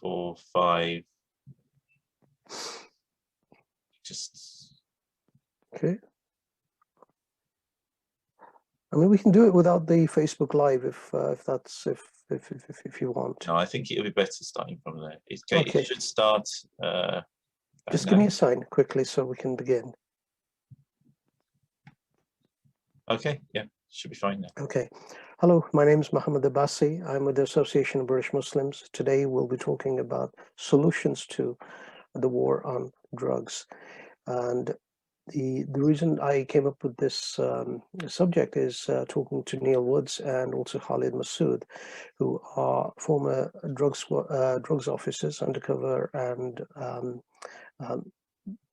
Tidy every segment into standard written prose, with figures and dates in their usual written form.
4, 5. Just okay. I mean, we can do it without the Facebook Live if you want. no, I think it'll be better starting from there. Okay. It should start. Just give me a sign quickly so we can begin. Okay, yeah, should be fine now. Okay. Hello, my name is Mohammed Abbasi. I'm with the Association of British Muslims. Today we'll be talking about solutions to the war on drugs. And the reason I came up with this subject is talking to Neil Woods and also Khalid Masud, who are former drugs officers, undercover and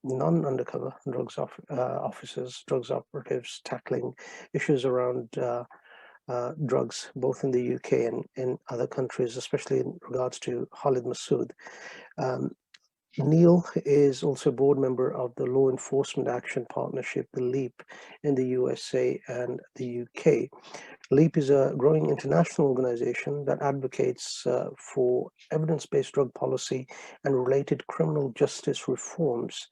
non-undercover drugs officers, drugs operatives, tackling issues around drugs, both in the UK and in other countries, especially in regards to Khalid Masud. Neil is also a board member of the Law Enforcement Action Partnership, the LEAP, in the USA and the UK. LEAP is a growing international organization that advocates for evidence-based drug policy and related criminal justice reforms.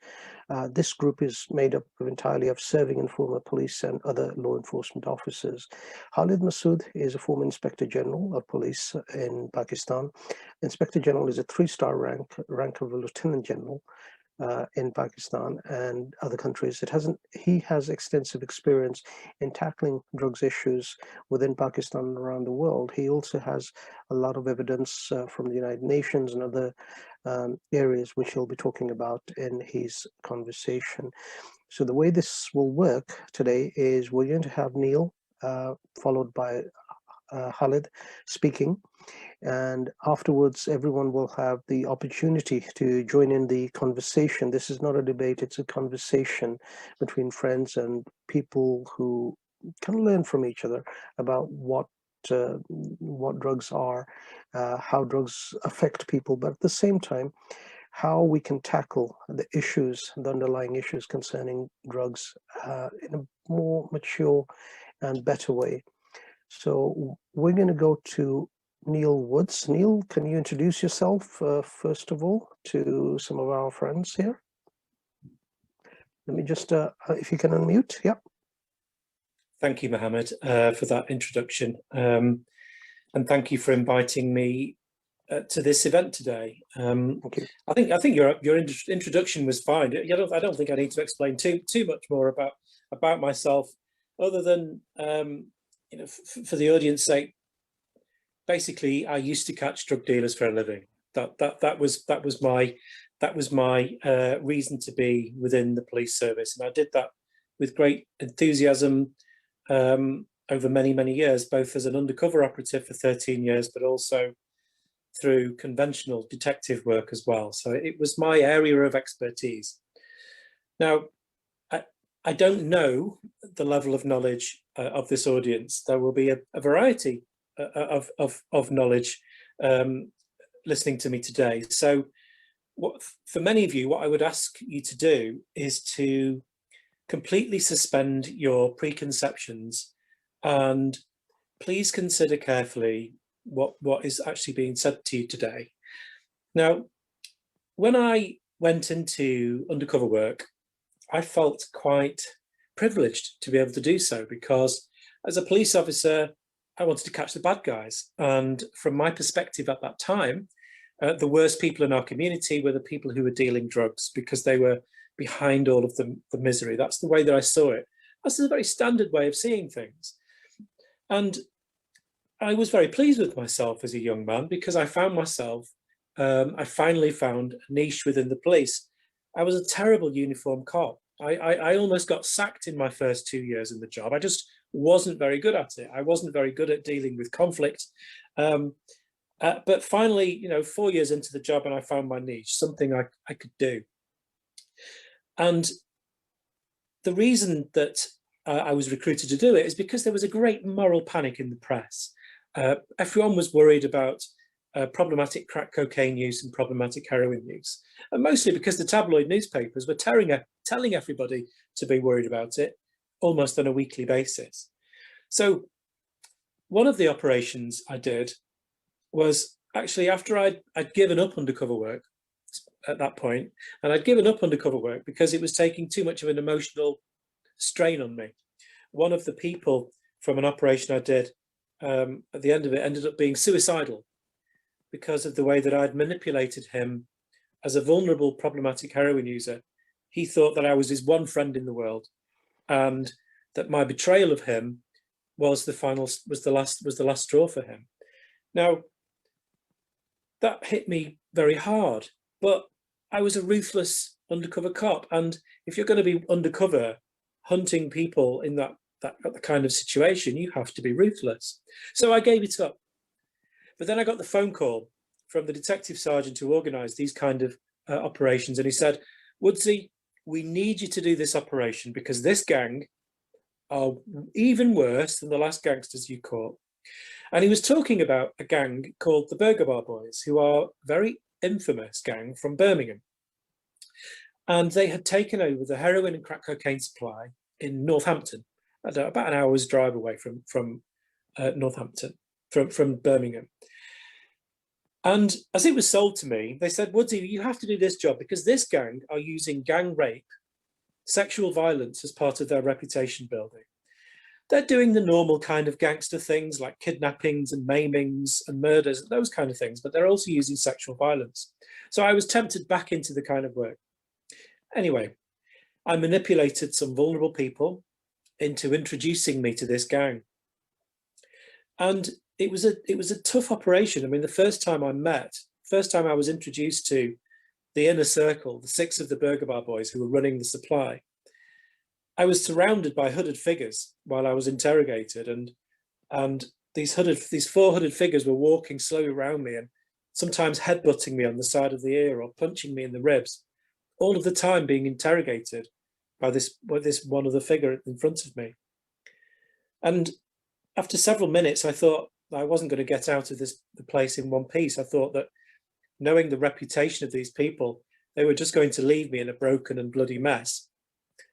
This group is made up entirely of serving and former police and other law enforcement officers. Khalid Masud is a former Inspector General of Police in Pakistan. Inspector General is a 3-star rank of a Lieutenant General in Pakistan and other countries. He has extensive experience in tackling drugs issues within Pakistan and around the world. He also has a lot of evidence from the United Nations and other areas which he'll be talking about in his conversation. So the way this will work today is we're going to have Neil followed by Khalid speaking, and afterwards everyone will have the opportunity to join in the conversation. This is not a debate, it's a conversation between friends and people who can learn from each other about what drugs are, how drugs affect people, but at the same time how we can tackle the underlying issues concerning drugs in a more mature and better way. So we're going to go to Neil Woods. Neil, can you introduce yourself first of all to some of our friends here? Let me just, if you can unmute, yeah. Thank you, Mohammed, for that introduction. And thank you for inviting me to this event today. Thank you. I think your introduction was fine. I don't think I need to explain too much more about myself, other than for the audience's sake. Basically, I used to catch drug dealers for a living. That was my reason to be within the police service, and I did that with great enthusiasm over many years, both as an undercover operative for 13 years, but also through conventional detective work as well. So it was my area of expertise. Now, I don't know the level of knowledge of this audience. There will be a variety of knowledge listening to me today. So for many of you, what I would ask you to do is to completely suspend your preconceptions and please consider carefully what is actually being said to you today. Now, when I went into undercover work, I felt quite privileged to be able to do so, because as a police officer, I wanted to catch the bad guys. And from my perspective at that time, the worst people in our community were the people who were dealing drugs, because they were behind all of the misery. That's the way that I saw it. That's a very standard way of seeing things. And I was very pleased with myself as a young man, because I found myself, I finally found a niche within the police. I was a terrible uniform cop. I almost got sacked in my first 2 years in the job. I just wasn't very good at it. I wasn't very good at dealing with conflict. But finally, 4 years into the job, and I found my niche, something I could do. And the reason that I was recruited to do it is because there was a great moral panic in the press. Everyone was worried about problematic crack cocaine use and problematic heroin use, and mostly because the tabloid newspapers were telling everybody to be worried about it almost on a weekly basis. So one of the operations I did was actually, after I'd given up undercover work at that point, and I'd given up undercover work because it was taking too much of an emotional strain on me. One of the people from an operation I did, at the end of it, ended up being suicidal because of the way that I'd manipulated him as a vulnerable, problematic heroin user. He thought that I was his one friend in the world, and that my betrayal of him was the last straw for him. Now, that hit me very hard, but I was a ruthless undercover cop, and if you're going to be undercover hunting people in that kind of situation, you have to be ruthless. So I gave it up. But then I got the phone call from the detective sergeant who organised these kind of operations, and he said, "Woodsy, we need you to do this operation because this gang are even worse than the last gangsters you caught." And he was talking about a gang called the Burger Bar Boys, who are a very infamous gang from Birmingham. And they had taken over the heroin and crack cocaine supply in Northampton, about an hour's drive away from Northampton, from Birmingham. And as it was sold to me, they said, "Woodsy, you have to do this job because this gang are using gang rape, sexual violence as part of their reputation building. They're doing the normal kind of gangster things like kidnappings and maimings and murders, those kind of things, but they're also using sexual violence." So I was tempted back into the kind of work. Anyway, I manipulated some vulnerable people into introducing me to this gang. And it was a tough operation. I mean, the first time I was introduced to the inner circle, the 6 of the Burger Bar Boys who were running the supply, I was surrounded by hooded figures while I was interrogated, and these 4 hooded figures were walking slowly around me and sometimes headbutting me on the side of the ear or punching me in the ribs, all of the time being interrogated by this one other figure in front of me. And after several minutes, I thought I wasn't going to get out of the place in one piece. I thought that, knowing the reputation of these people, they were just going to leave me in a broken and bloody mess.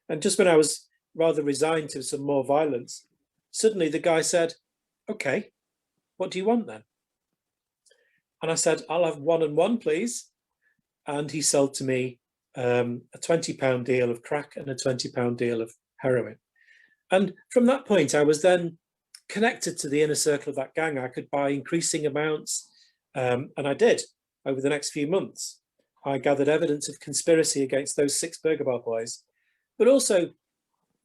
And just when I was rather resigned to some more violence, suddenly the guy said, "Okay, what do you want then?" And I said, "I'll have 1 and 1, please." And he sold to me a £20 deal of crack and a £20 deal of heroin. And from that point, I was then connected to the inner circle of that gang. I could buy increasing amounts, and I did over the next few months. I gathered evidence of conspiracy against those 6 Burger Bar Boys, but also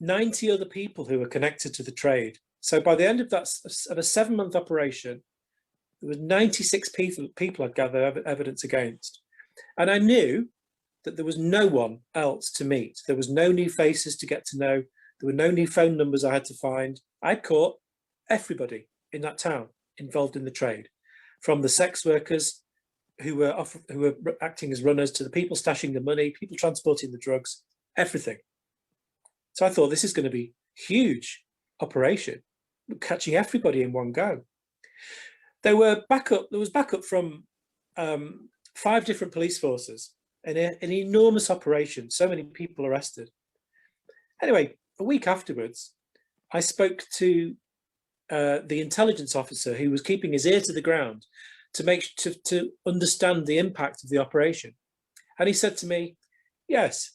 90 other people who were connected to the trade. So by the end of a 7-month operation, there was 96 people I'd gathered evidence against. And I knew that there was no one else to meet. There was no new faces to get to know. There were no new phone numbers I had to find. I'd caught everybody in that town involved in the trade, from the sex workers who were acting as runners to the people stashing the money, people transporting the drugs, everything. So I thought, this is going to be a huge operation, catching everybody in one go. There was backup from 5 different police forces, an enormous operation, so many people arrested. Anyway, a week afterwards, I spoke to the intelligence officer who was keeping his ear to the ground to understand the impact of the operation. And he said to me, "Yes,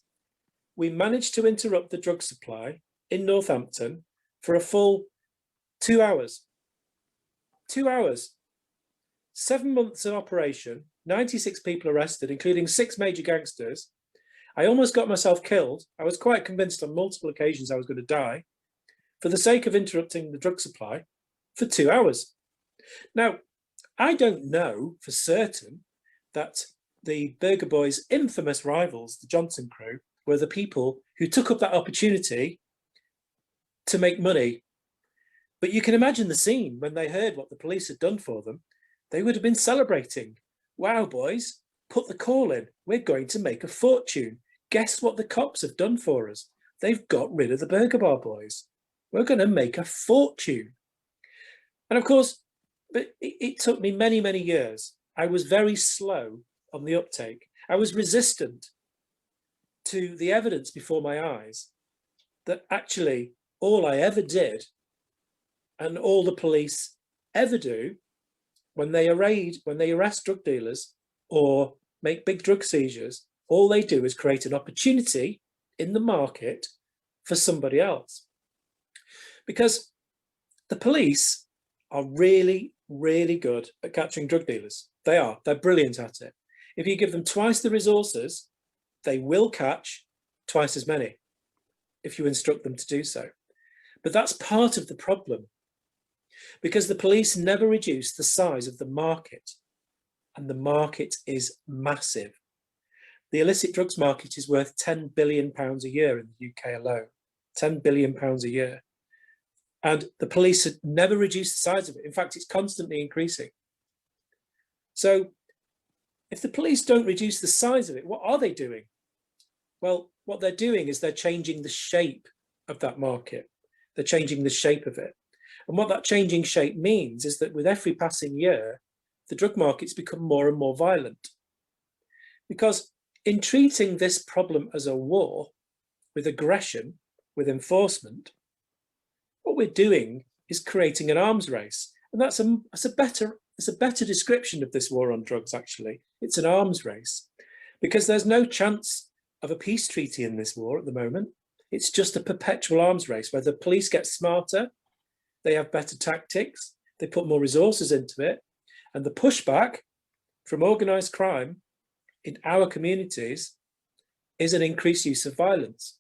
we managed to interrupt the drug supply in Northampton for a full 2 hours. 2 hours. 7 months of operation, 96 people arrested, including 6 major gangsters. I almost got myself killed. I was quite convinced on multiple occasions I was going to die for the sake of interrupting the drug supply for 2 hours." Now, I don't know for certain that the Burger Boys' infamous rivals, the Johnson crew, were the people who took up that opportunity to make money. But you can imagine the scene when they heard what the police had done for them. They would have been celebrating. "Wow, boys, put the call in. We're going to make a fortune. Guess what the cops have done for us? They've got rid of the Burger Bar Boys. We're going to make a fortune." And of course, but it took me many, many years. I was very slow on the uptake. I was resistant to the evidence before my eyes that actually all I ever did and all the police ever do when they arrest drug dealers or make big drug seizures, all they do is create an opportunity in the market for somebody else. Because the police are really, really good at catching drug dealers. They are. They're brilliant at it. If you give them twice the resources, they will catch twice as many if you instruct them to do so. But that's part of the problem, because the police never reduce the size of the market, and the market is massive. The illicit drugs market is worth £10 billion a year in the UK alone, £10 billion a year. And the police have never reduced the size of it. In fact, it's constantly increasing. So if the police don't reduce the size of it, what are they doing? Well, what they're doing is they're changing the shape of that market. They're changing the shape of it. And what that changing shape means is that with every passing year, the drug markets become more and more violent. Because in treating this problem as a war, with aggression, with enforcement, what we're doing is creating an arms race. And that's a better description of this war on drugs, actually. It's an arms race, because there's no chance of a peace treaty in this war at the moment. It's just a perpetual arms race where the police get smarter, they have better tactics, they put more resources into it, and the pushback from organised crime in our communities is an increased use of violence,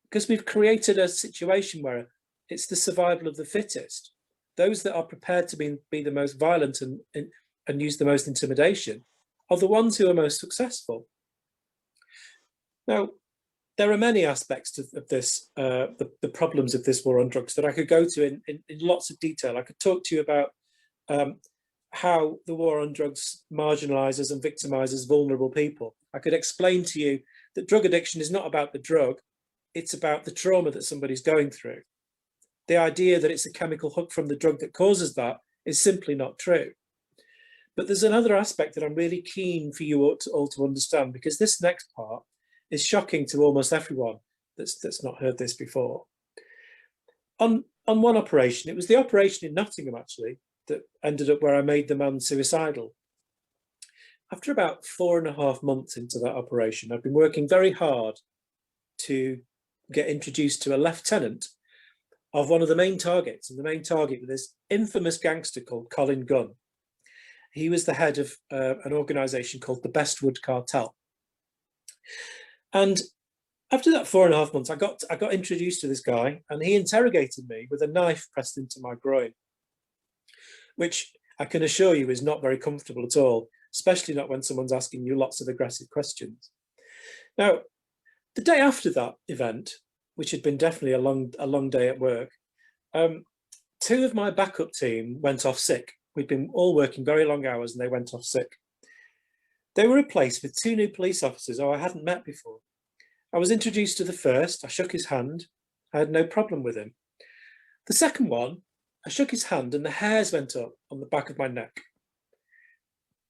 because we've created a situation where it's the survival of the fittest. Those that are prepared to be the most violent and use the most intimidation are the ones who are most successful. Now, there are many aspects of this, the problems of this war on drugs that I could go to in lots of detail. I could talk to you about how the war on drugs marginalises and victimises vulnerable people. I could explain to you that drug addiction is not about the drug, it's about the trauma that somebody's going through. The idea that it's a chemical hook from the drug that causes that is simply not true. But there's another aspect that I'm really keen for you all to understand, because this next part is shocking to almost everyone that's not heard this before. On one operation, it was the operation in Nottingham, actually, that ended up where I made the man suicidal. After about 4.5 months into that operation, I've been working very hard to get introduced to a lieutenant of one of the main targets, and the main target was this infamous gangster called Colin Gunn. He was the head of an organisation called the Bestwood Cartel. And after that 4.5 months, I got introduced to this guy, and he interrogated me with a knife pressed into my groin, which I can assure you is not very comfortable at all, especially not when someone's asking you lots of aggressive questions. Now, the day after that event, which had been definitely a long day at work, 2 of my backup team went off sick. We'd been all working very long hours and they went off sick. They were replaced with 2 new police officers who I hadn't met before. I was introduced to the first, I shook his hand, I had no problem with him. The second one, I shook his hand and the hairs went up on the back of my neck.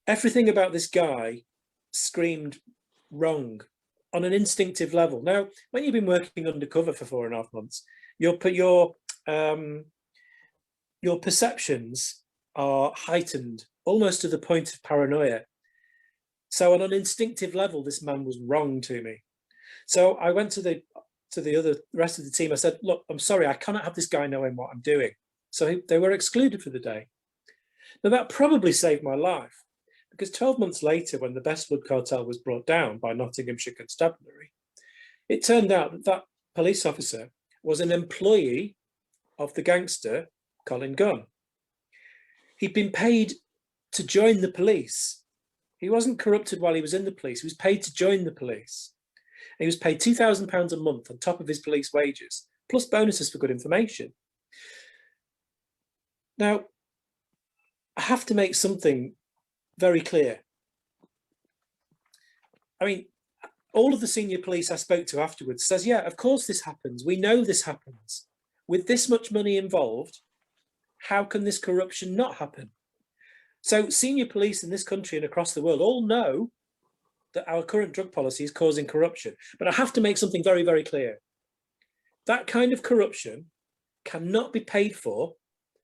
Everything about this guy screamed wrong on an instinctive level. Now, when you've been working undercover for 4.5 months, your perceptions are heightened almost to the point of paranoia. So on an instinctive level, this man was wrong to me. So I went to the rest of the team. I said, look, I'm sorry, I cannot have this guy knowing what I'm doing. So they were excluded for the day. Now that probably saved my life, because 12 months later, when the Bestwood Cartel was brought down by Nottinghamshire Constabulary, it turned out that that police officer was an employee of the gangster Colin Gunn. He'd been paid to join the police. He wasn't corrupted while he was in the police. He was paid to join the police. And he was paid £2,000 a month on top of his police wages, plus bonuses for good information. Now, I have to make something very clear. I mean, all of the senior police I spoke to afterwards says, yeah, of course this happens. We know this happens. With this much money involved, how can this corruption not happen? So senior police in this country and across the world all know that our current drug policy is causing corruption. But I have to make something very, very clear. That kind of corruption cannot be paid for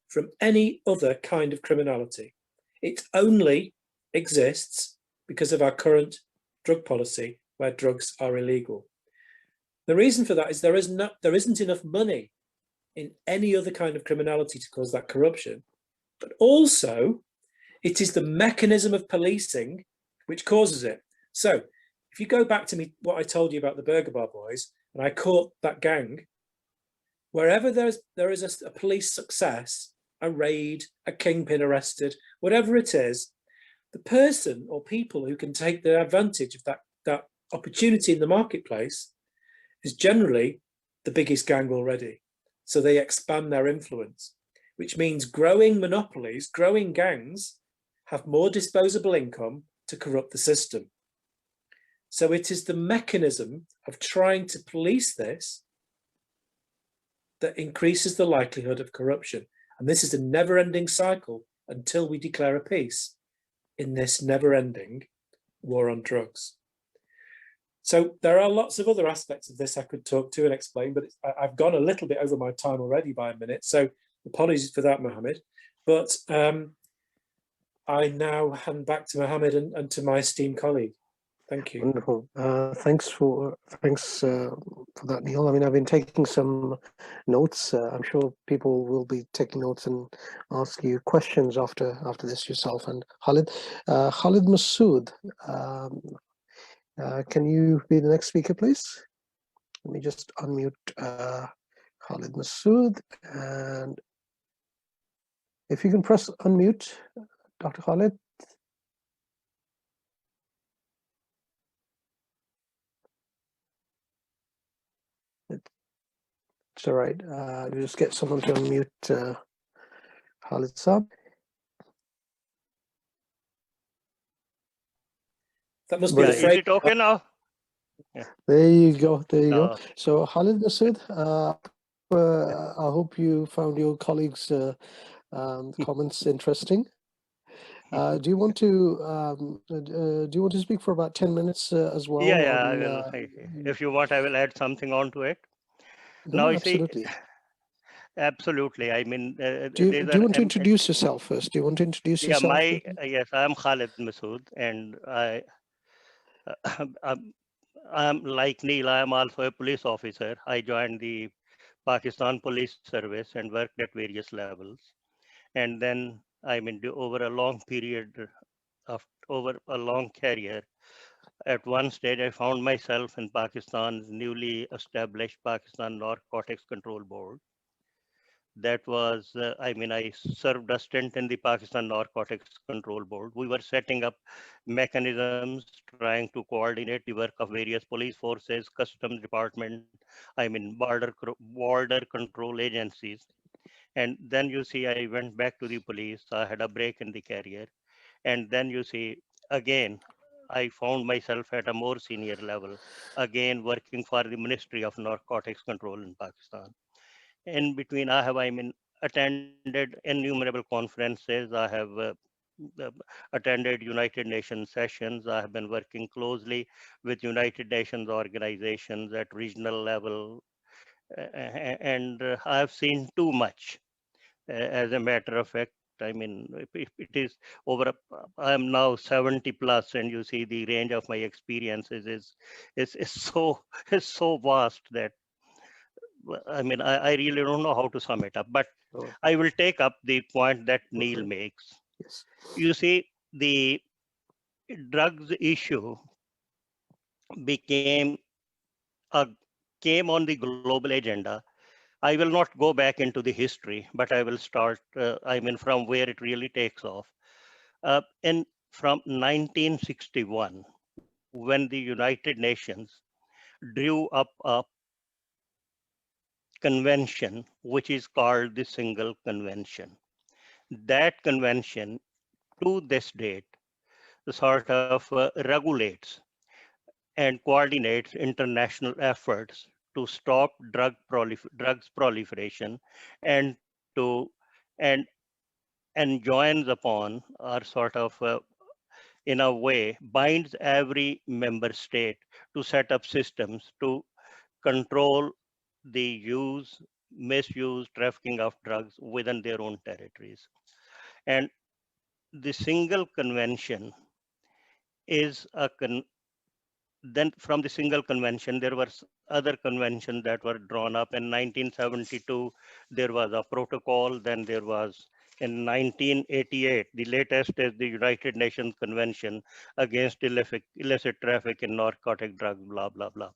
from any other kind of criminality. It only exists because of our current drug policy, where drugs are illegal. The reason for that is there isn't enough money in any other kind of criminality to cause that corruption, but also it is the mechanism of policing which causes it. So if you go back to what I told you about the Burger Bar boys, and I caught that gang, wherever there is a police success, a raid, a kingpin arrested, whatever it is, the person or people who can take the advantage of that opportunity in the marketplace is generally the biggest gang already. So they expand their influence, which means growing monopolies, growing gangs have more disposable income to corrupt the system. So it is the mechanism of trying to police this that increases the likelihood of corruption. And this is a never-ending cycle until we declare a peace in this never-ending war on drugs. So there are lots of other aspects of this I could talk to and explain, but I've gone a little bit over my time already by a minute. So apologies for that, Mohammed. But I now hand back to Mohammed and to my esteemed colleague. Thank you. Wonderful. Thanks for that, Neil. I mean, I've been taking some notes. I'm sure people will be taking notes and ask you questions after this yourself. And Khalid Masud, can you be the next speaker, please? Let me just unmute Khalid Masud, and if you can press unmute, Dr. Khalid. It's all right. You just get someone to unmute Khalid Saab. That must be the Is it okay now? Yeah. There you go. There you go. So Khalid Masud, I hope you found your colleagues' comments interesting. Do you want to speak for about 10 minutes as well? Yeah, I will. If you want, I will add something on to it. No, now, absolutely. Absolutely. I mean, do you want to introduce yourself first? Do you want to introduce yourself? Yes, I'm Khalid Masud, and I'm like Neil. I am also a police officer. I joined the Pakistan Police Service and worked at various levels, and then I mean, over a long period of over a long career. At one stage, I found myself in Pakistan's newly established Pakistan Narcotics Control Board. That was, I served a stint in the Pakistan Narcotics Control Board. We were setting up mechanisms, trying to coordinate the work of various police forces, customs department, border control agencies. And then you see, I went back to the police. I had a break in the career. And then you see, again, I found myself at a more senior level, again working for the Ministry of Narcotics Control in Pakistan. In between, I have attended innumerable conferences. I have attended United Nations sessions. I have been working closely with United Nations organizations at regional level, and I have seen too much. As a matter of fact, I mean, it is over. I'm now 70 plus, and you see the range of my experiences is so vast that I mean, I really don't know how to sum it up. But I will take up the point that Neil makes. Yes. You see, the drugs issue came on the global agenda. I will not go back into the history, but I will start, from where it really takes off. From 1961, when the United Nations drew up a convention, which is called the Single Convention. That convention, to this date, sort of regulates and coordinates international efforts to stop drugs proliferation and joins upon, or sort of in a way binds every member state to set up systems to control the use, misuse, trafficking of drugs within their own territories. And the single convention is then from the single convention, there were other conventions that were drawn up. In 1972, there was a protocol. Then there was in 1988, the latest is the United Nations Convention against illicit traffic in narcotic drugs, blah, blah, blah.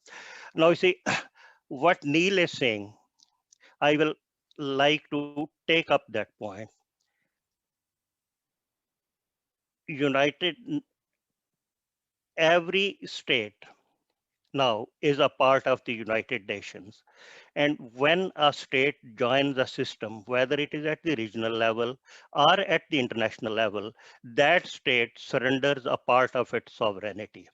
Now, you see, what Neil is saying, I will like to take up that point. Every state now is a part of the United Nations. And when a state joins a system, whether it is at the regional level or at the international level, that state surrenders a part of its sovereignty.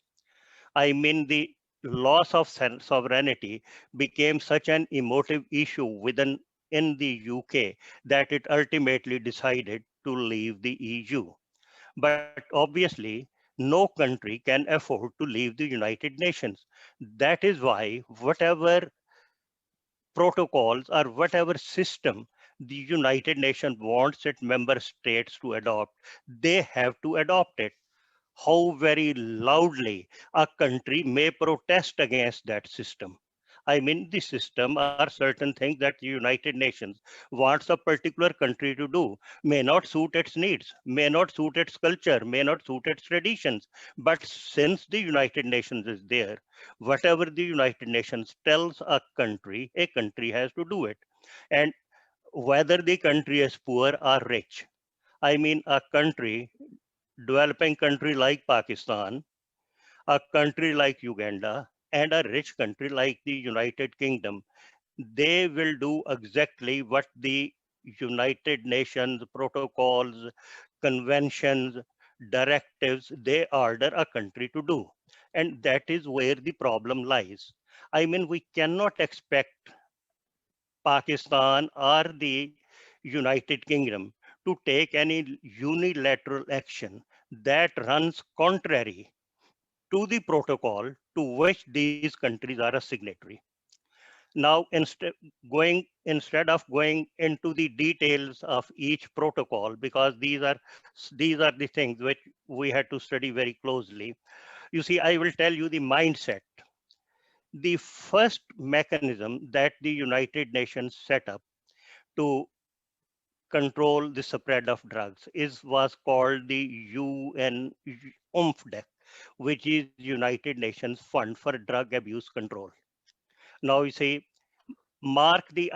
I mean, the loss of sovereignty became such an emotive issue within in the UK that it ultimately decided to leave the EU. But obviously, no country can afford to leave the United Nations. That is why whatever protocols or whatever system the United Nations wants its member states to adopt, they have to adopt it. How very loudly a country may protest against that system. I mean, the system are certain things that the United Nations wants a particular country to do, may not suit its needs, may not suit its culture, may not suit its traditions. But since the United Nations is there, whatever the United Nations tells a country has to do it. And whether the country is poor or rich, I mean, a developing country like Pakistan, a country like Uganda, and a rich country like the United Kingdom, they will do exactly what the United Nations protocols, conventions, directives, they order a country to do. And that is where the problem lies. I mean, we cannot expect Pakistan or the United Kingdom to take any unilateral action that runs contrary to the protocol to which these countries are a signatory. Now, instead of going into the details of each protocol, because these are the things which we had to study very closely. You see, I will tell you the mindset. The first mechanism that the United Nations set up to control the spread of drugs was called the UN UNFDEC, which is United Nations Fund for Drug Abuse Control. Now you see, mark the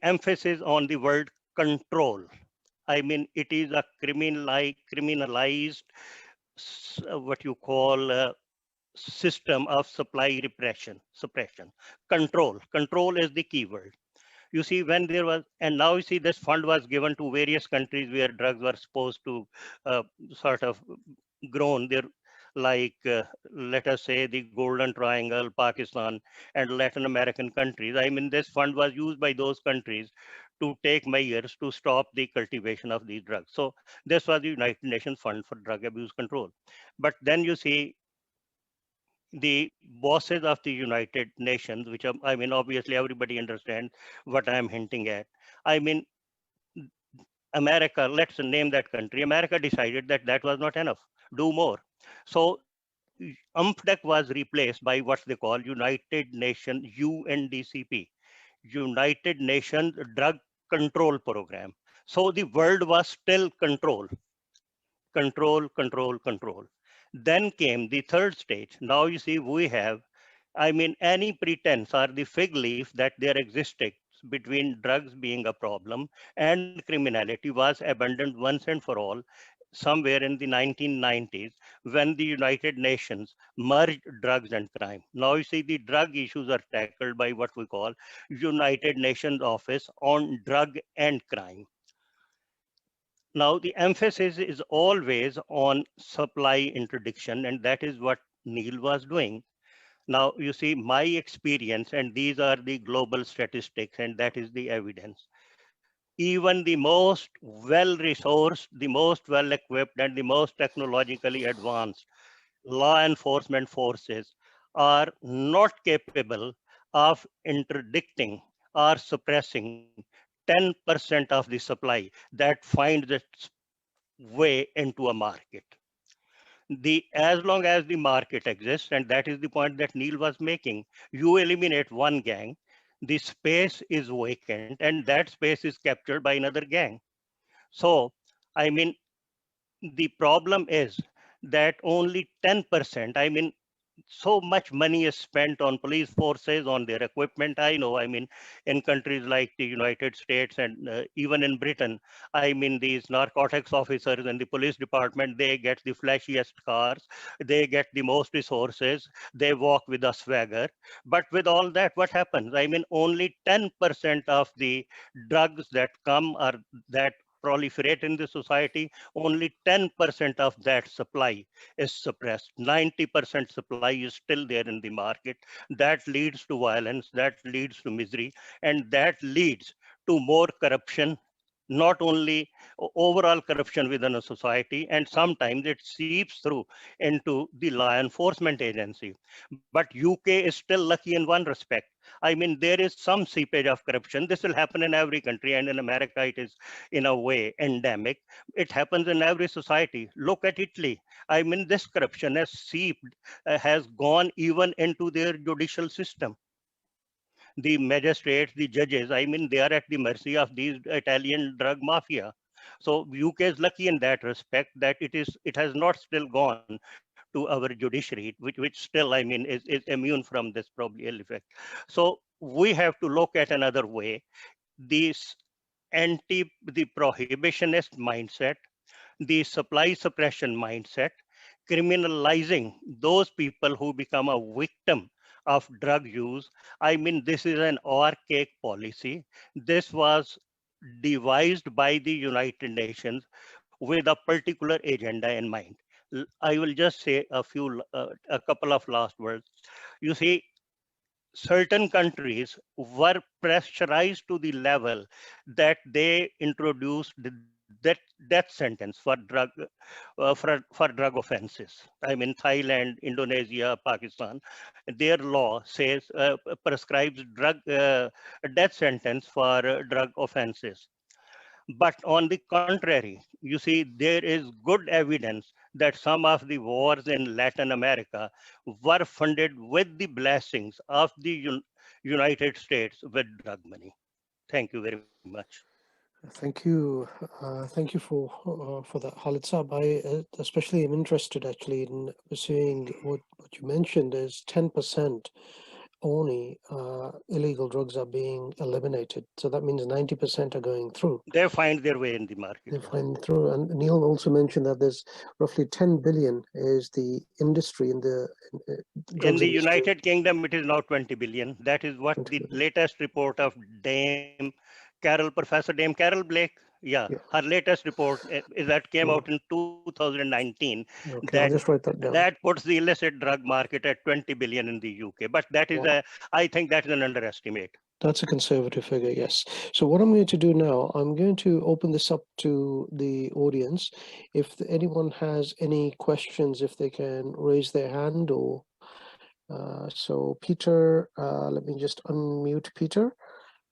emphasis on the word control. I mean, it is a criminalized what you call system of supply suppression. Control is the key word. You see, when there was, and now you see this fund was given to various countries where drugs were supposed to sort of grown there, like let us say the Golden Triangle, Pakistan, and Latin American countries. I mean, this fund was used by those countries to take measures to stop the cultivation of these drugs. So this was the United Nations Fund for Drug Abuse Control. But then you see the bosses of the United Nations, which are, I mean, obviously everybody understands what I'm hinting at. I mean, America, let's name that country. America decided that that was not enough. Do more. So UNFDEC was replaced by what they call United Nations UNDCP, United Nations Drug Control Program. So the world was still control. Then came the third stage. Now you see, we have, I mean, any pretense or the fig leaf that there existed between drugs being a problem and criminality was abandoned once and for all somewhere in the 1990s when the United Nations merged drugs and crime. Now you see, the drug issues are tackled by what we call United Nations Office on Drug and Crime. Now, the emphasis is always on supply interdiction, and that is what Neil was doing. Now, you see, my experience, and these are the global statistics, and that is the evidence. Even the most well-resourced, the most well-equipped, and the most technologically advanced law enforcement forces are not capable of interdicting or suppressing 10% of the supply that finds its way into a market. As long as the market exists, and that is the point that Neil was making, you eliminate one gang, the space is vacant, and that space is captured by another gang. So, I mean, the problem is that only 10%, I mean, so much money is spent on police forces, on their equipment. I know, I mean, in countries like the United States and even in Britain, I mean, these narcotics officers in the police department, they get the flashiest cars, they get the most resources, they walk with a swagger. But with all that, what happens? I mean, only 10% of the drugs that come or that proliferate in the society, only 10% of that supply is suppressed. 90% supply is still there in the market. That leads to violence, that leads to misery, and that leads to more corruption, not only overall corruption within a society, and sometimes it seeps through into the law enforcement agency. But UK is still lucky in one respect. I mean, there is some seepage of corruption. This will happen in every country, and in America it is in a way endemic. It happens in every society. Look at Italy. I mean, this corruption has seeped, has gone even into their judicial system. The magistrates, the judges, I mean, they are at the mercy of these Italian drug mafia. So UK is lucky in that respect that it has not still gone to our judiciary, which still, I mean, is immune from this probably ill effect. So we have to look at another way. This the prohibitionist mindset, the supply suppression mindset, criminalizing those people who become a victim of drug use. I mean, this is an archaic policy. This was devised by the United Nations with a particular agenda in mind. I will just say a couple of last words. You see, certain countries were pressurized to the level that they introduced that death sentence for drug offenses. I mean, Thailand, Indonesia, Pakistan, their law says prescribes death sentence for drug offenses. But on the contrary, you see, there is good evidence that some of the wars in Latin America were funded with the blessings of the United States with drug money. Thank you very much. Thank you for that, Khalid Saab. I especially am interested actually in pursuing what you mentioned is 10% only illegal drugs are being eliminated. So that means 90% are going through. They find their way in the market. They find through. And Neil also mentioned that there's roughly 10 billion is the industry in the in the United Kingdom, it is now 20 billion. That is what the latest report of Professor Dame Carol Blake, her latest report is that came out in 2019. Okay, I'll just write that down. That puts the illicit drug market at 20 billion in the UK. But that is I think that is an underestimate. That's a conservative figure, yes. So what I'm going to do now, I'm going to open this up to the audience. If anyone has any questions, if they can raise their hand or so Peter, let me just unmute Peter.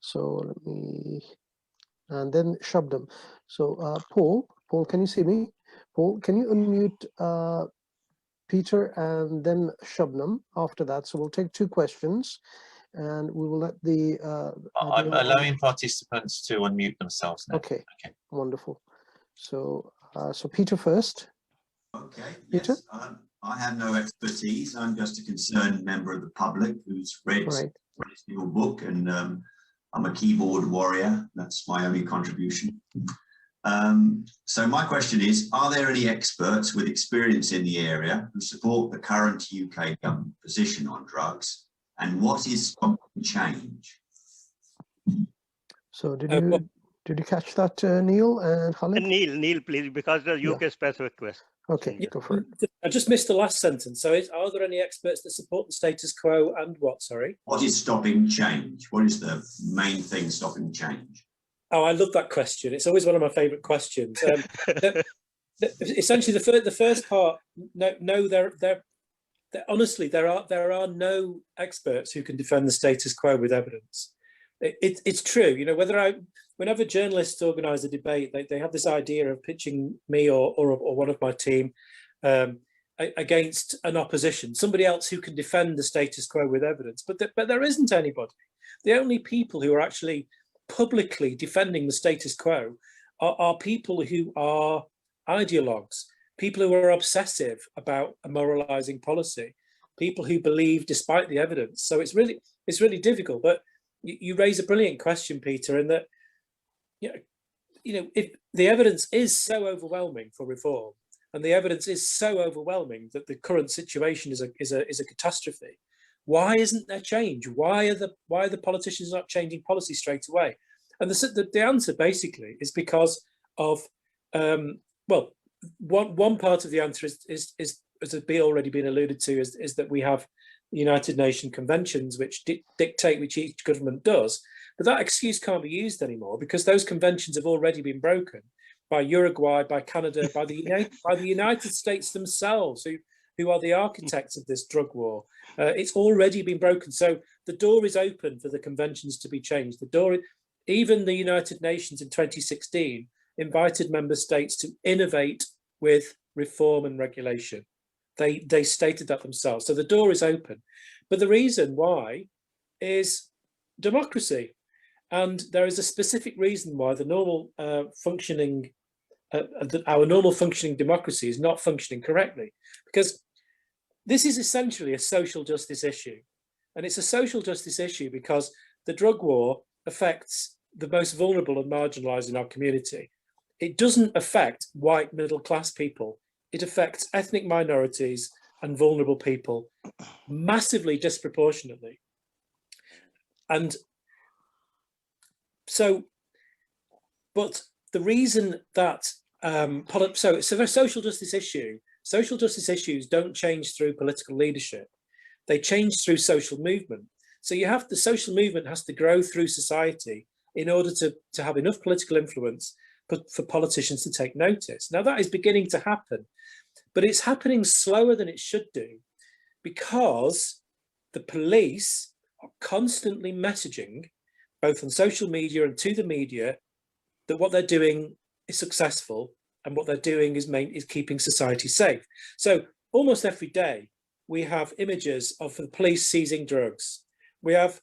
So let me, and then Shabdam. So Paul, can you see me? Paul, can you unmute Peter and then Shabnam after that? So we'll take two questions and we will let the... I'm allowing participants to unmute themselves now. Okay, wonderful. So, so Peter first. Okay, Peter? Yes. I have no expertise. I'm just a concerned member of the public who's read your book, and I'm a keyboard warrior. That's my only contribution. So my question is, are there any experts with experience in the area who support the current UK government position on drugs, and what is stopping change? So did you catch that, Neil and Khalid? Neil, please, because the UK specific question. Okay, go for it. I just missed the last sentence. So are there any experts that support the status quo and what, sorry? What is stopping change? What is the main thing stopping change? Oh, I love that question. It's always one of my favourite questions. Essentially, the first part, honestly, there are no experts who can defend the status quo with evidence. It's true, you know, whenever journalists organise a debate, they have this idea of pitching me or one of my team against an opposition, somebody else who can defend the status quo with evidence. But there isn't anybody. The only people who are actually publicly defending the status quo are people who are ideologues, people who are obsessive about a moralizing policy, people who believe despite the evidence. So it's really difficult. But you raise a brilliant question, Peter, in that if the evidence is so overwhelming for reform, and the evidence is so overwhelming that the current situation is a catastrophe, why isn't there change? Why are the politicians not changing policy straight away? And the answer basically is because of well, one part of the answer is has already been alluded to, is that we have the United Nations conventions which dictate which each government does. But that excuse can't be used anymore because those conventions have already been broken by Uruguay, by Canada, by the United States themselves, who are the architects of this drug war. It's already been broken. So the door is open for the conventions to be changed. Even the United Nations in 2016 invited member states to innovate with reform and regulation. They stated that themselves. So the door is open. But the reason why is democracy. And there is a specific reason why the normal functioning, our normal functioning democracy is not functioning correctly. Because this is essentially a social justice issue. And it's a social justice issue because the drug war affects the most vulnerable and marginalized in our community. It doesn't affect white middle class people. It affects ethnic minorities and vulnerable people massively disproportionately. And so, but the reason that, so it's a social justice issue. Social justice issues don't change through political leadership. They change through social movement. So the social movement has to grow through society in order to have enough political influence for politicians to take notice. Now that is beginning to happen, but it's happening slower than it should do because the police are constantly messaging, both on social media and to the media, that what they're doing is successful and what they're doing is keeping society safe. So almost every day we have images of the police seizing drugs. We have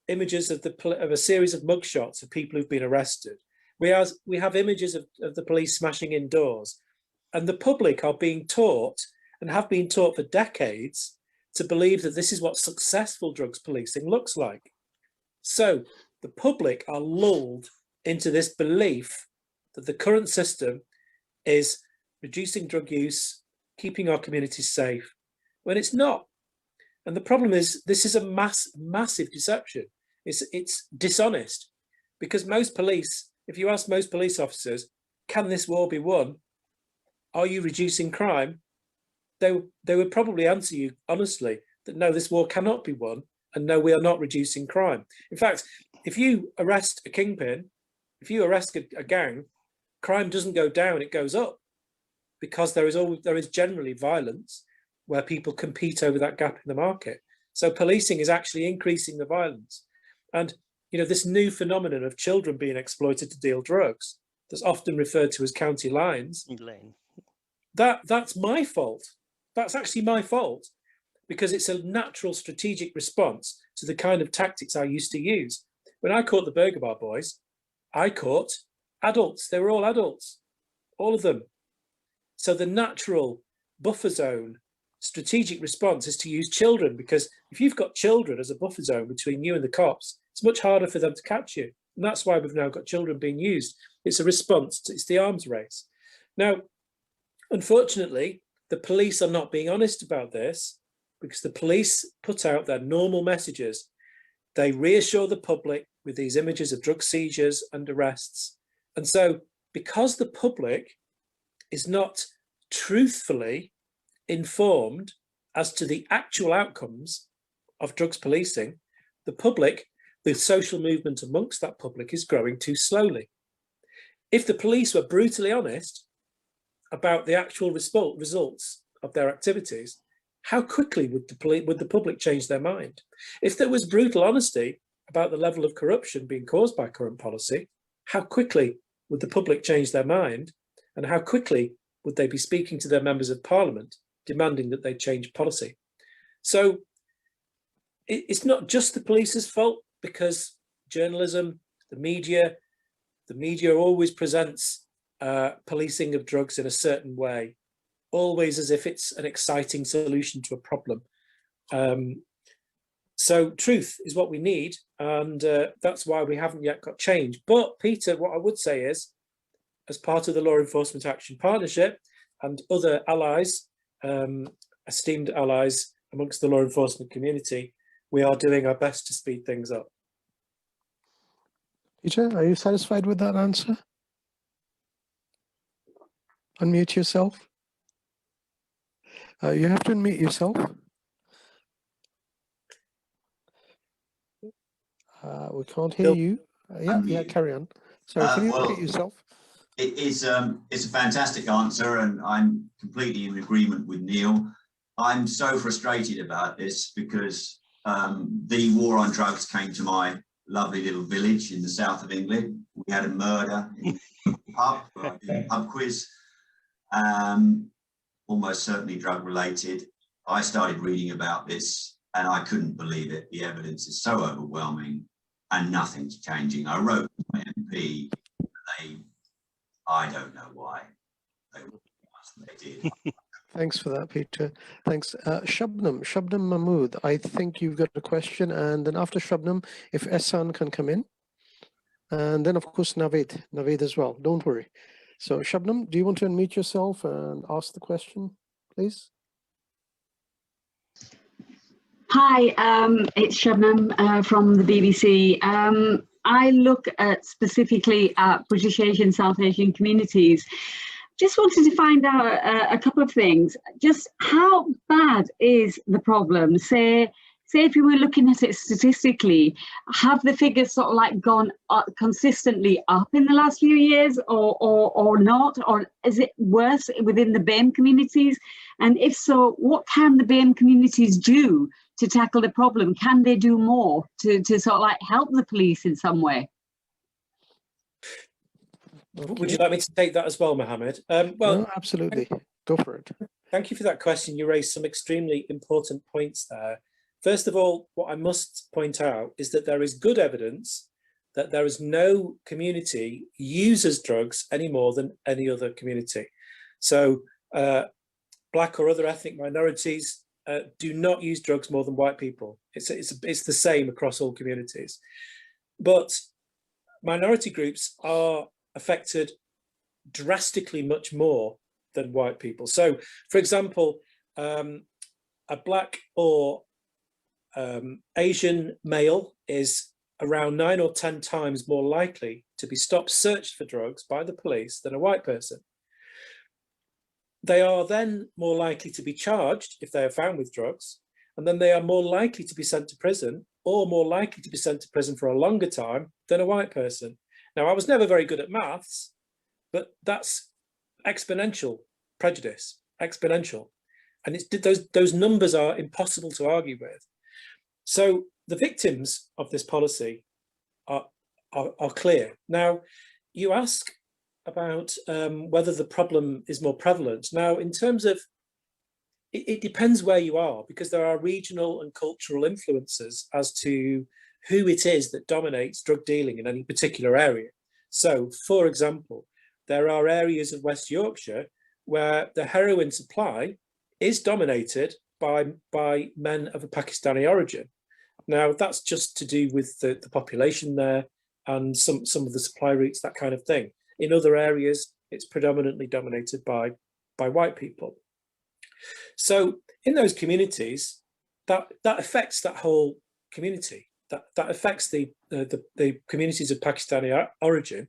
images of a series of mugshots of people who've been arrested. We have images of the police smashing in doors, and the public are being taught and have been taught for decades to believe that this is what successful drugs policing looks like. So the public are lulled into this belief that the current system is reducing drug use, keeping our communities safe, when it's not. And the problem is, this is a massive deception. It's dishonest, because most police, if you ask most police officers, can this war be won? Are you reducing crime? They would probably answer you honestly that no, this war cannot be won, and no, we are not reducing crime. In fact, if you arrest a kingpin, if you arrest a gang, crime doesn't go down, it goes up, because there is generally violence where people compete over that gap in the market. So policing is actually increasing the violence. And this new phenomenon of children being exploited to deal drugs, that's often referred to as county lines, that's my fault. That's actually my fault, because it's a natural strategic response to the kind of tactics I used to use. When I caught the Burger Bar boys, I caught adults. They were all adults, all of them. So the natural buffer zone strategic response is to use children, because if you've got children as a buffer zone between you and the cops, it's much harder for them to catch you. And that's why we've now got children being used. It's a response, it's the arms race. Now, unfortunately, the police are not being honest about this, because the police put out their normal messages. They reassure the public with these images of drug seizures and arrests. And so because the public is not truthfully informed as to the actual outcomes of drugs policing, the social movement amongst that public is growing too slowly. If the police were brutally honest about the actual results of their activities, how quickly would the public change their mind? If there was brutal honesty about the level of corruption being caused by current policy, how quickly would the public change their mind, and how quickly would they be speaking to their members of parliament, demanding that they change policy? So it's not just the police's fault, because journalism, the media always presents policing of drugs in a certain way, always as if it's an exciting solution to a problem. So truth is what we need, and that's why we haven't yet got change. But Peter, what I would say is, as part of the Law Enforcement Action Partnership and other allies, esteemed allies amongst the law enforcement community, we are doing our best to speed things up. Peter, are you satisfied with that answer? Unmute yourself. You have to unmute yourself. We can't hear you. Yeah, carry on. Sorry, can you repeat yourself? It's a fantastic answer, and I'm completely in agreement with Neil. I'm so frustrated about this because the war on drugs came to my lovely little village in the south of England. We had a murder in the pub, where I did a pub quiz, almost certainly drug related. I started reading about this and I couldn't believe it. The evidence is so overwhelming and nothing's changing. I wrote to my MP, I don't know why. They did. Thanks for that, Peter. Thanks. Shabnam Mahmood, I think you've got a question, and then after Shabnam, if Ehsan can come in, and then of course Naveed as well. Don't worry. So Shabnam, do you want to unmute yourself and ask the question, please? Hi, it's Shabnam from the BBC. I look at specifically at British Asian, South Asian communities. Just wanted to find out a couple of things. Just how bad is the problem? Say if you were looking at it statistically, have the figures sort of like gone consistently up in the last few years, or not? Or is it worse within the BAME communities? And if so, what can the BAME communities do to tackle the problem? Can they do more to sort of like help the police in some way? Okay. Would you like me to take that as well, Mohammed? Well, no, absolutely. Go for it. Thank you for that question. You raised some extremely important points there. First of all, what I must point out is that there is good evidence that there is no community uses drugs any more than any other community. So Black or other ethnic minorities do not use drugs more than white people. It's the same across all communities. But minority groups are affected drastically much more than white people. So, for example, a Black or Asian male is around 9 or 10 times more likely to be stopped, searched for drugs by the police than a white person. They are then more likely to be charged if they are found with drugs, and then they are more likely to be sent to prison, or more likely to be sent to prison for a longer time than a white person. Now, I was never very good at maths, but that's exponential prejudice, exponential. And those numbers are impossible to argue with. So the victims of this policy are clear. Now, you ask about whether the problem is more prevalent. Now, in terms of, it depends where you are, because there are regional and cultural influences as to who it is that dominates drug dealing in any particular area. So, for example, there are areas of West Yorkshire where the heroin supply is dominated by men of a Pakistani origin. Now, that's just to do with the population there and some of the supply routes, that kind of thing. In other areas, it's predominantly dominated by white people. So in those communities, that affects that whole community. That affects the communities of Pakistani origin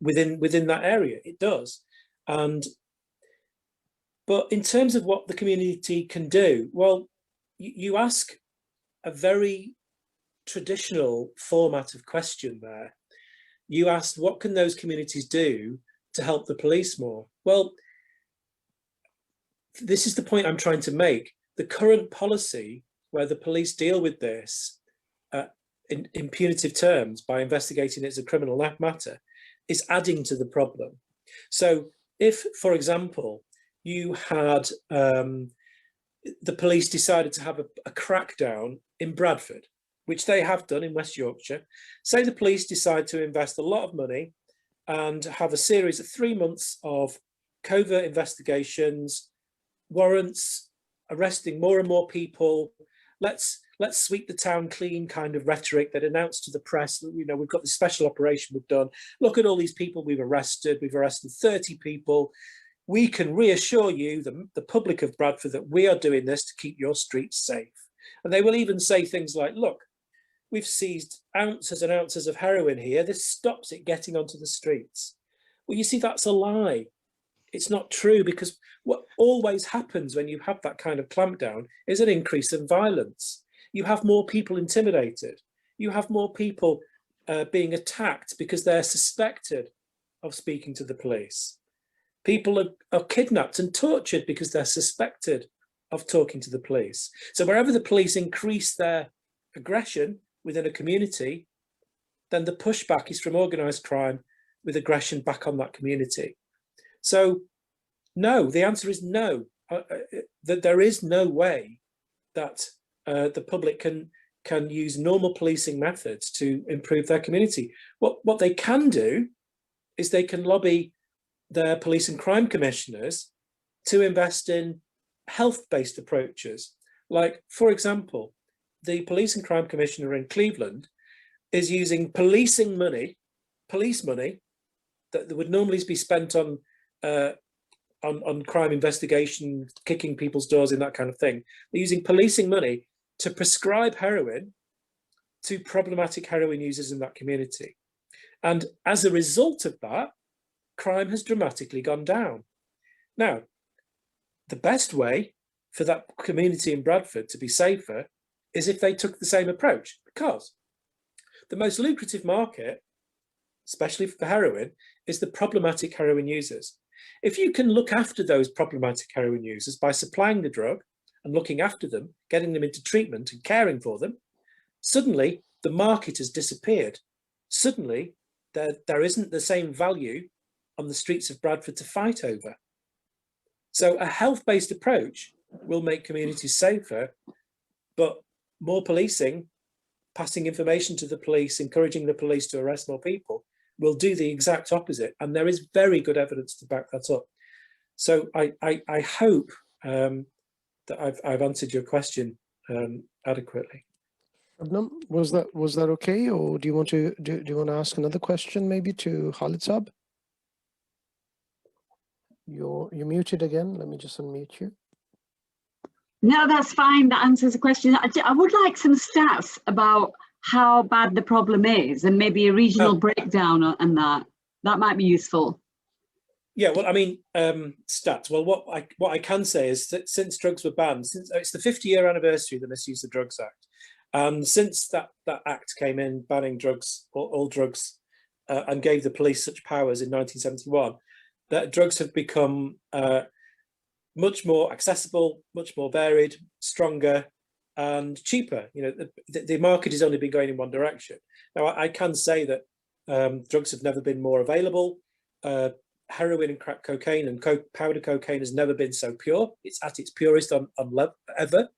within that area. It does. But in terms of what the community can do, well, you ask a very traditional format of question there. You asked, what can those communities do to help the police more? Well, this is the point I'm trying to make. The current policy where the police deal with this in punitive terms by investigating it as a criminal matter is adding to the problem. So if, for example, you had the police decided to have a crackdown in Bradford, which they have done in West Yorkshire, say the police decide to invest a lot of money and have a series of 3 months of covert investigations, warrants, arresting more and more people. Let's sweep the town clean kind of rhetoric that announced to the press, you know, we've got this special operation we've done. Look at all these people we've arrested. We've arrested 30 people. We can reassure you, the public of Bradford, that we are doing this to keep your streets safe. And they will even say things like, look, we've seized ounces and ounces of heroin here. This stops it getting onto the streets. Well, you see, that's a lie. It's not true, because what always happens when you have that kind of clampdown is an increase in violence. You have more people intimidated. You have more people being attacked because they're suspected of speaking to the police. People are kidnapped and tortured because they're suspected of talking to the police. So wherever the police increase their aggression within a community, then the pushback is from organised crime with aggression back on that community. So no, the answer is no, that there is no way that the public can use normal policing methods to improve their community. What they can do is they can lobby their police and crime commissioners to invest in health-based approaches. Like, for example, the police and crime commissioner in Cleveland is using police money that would normally be spent on crime investigation, kicking people's doors in, that kind of thing. They're using policing money to prescribe heroin to problematic heroin users in that community. And as a result of that, crime has dramatically gone down. Now, the best way for that community in Bradford to be safer is if they took the same approach, because the most lucrative market, especially for heroin, is the problematic heroin users. If you can look after those problematic heroin users by supplying the drug and looking after them, getting them into treatment and caring for them, suddenly the market has disappeared. Suddenly there isn't the same value on the streets of Bradford to fight over. So a health-based approach will make communities safer, but more policing, passing information to the police, encouraging the police to arrest more people, will do the exact opposite. And there is very good evidence to back that up. So I hope that I've answered your question adequately. Was that okay, or do you want to ask another question maybe to Khalid Saab? You're muted again. Let me just unmute you. No, that's fine. That answers the question. I would like some stats about how bad the problem is, and maybe a regional breakdown on that. That might be useful. Yeah, well, I mean, stats. Well, what I can say is that since drugs were banned, since it's the 50-year anniversary of the Misuse of Drugs Act, and since that act came in, banning drugs, all drugs, and gave the police such powers in 1971, that drugs have become much more accessible, much more varied, stronger, and cheaper. You know, the market has only been going in one direction. Now, I can say that drugs have never been more available. Heroin and crack cocaine and powder cocaine has never been so pure. It's at its purest ever.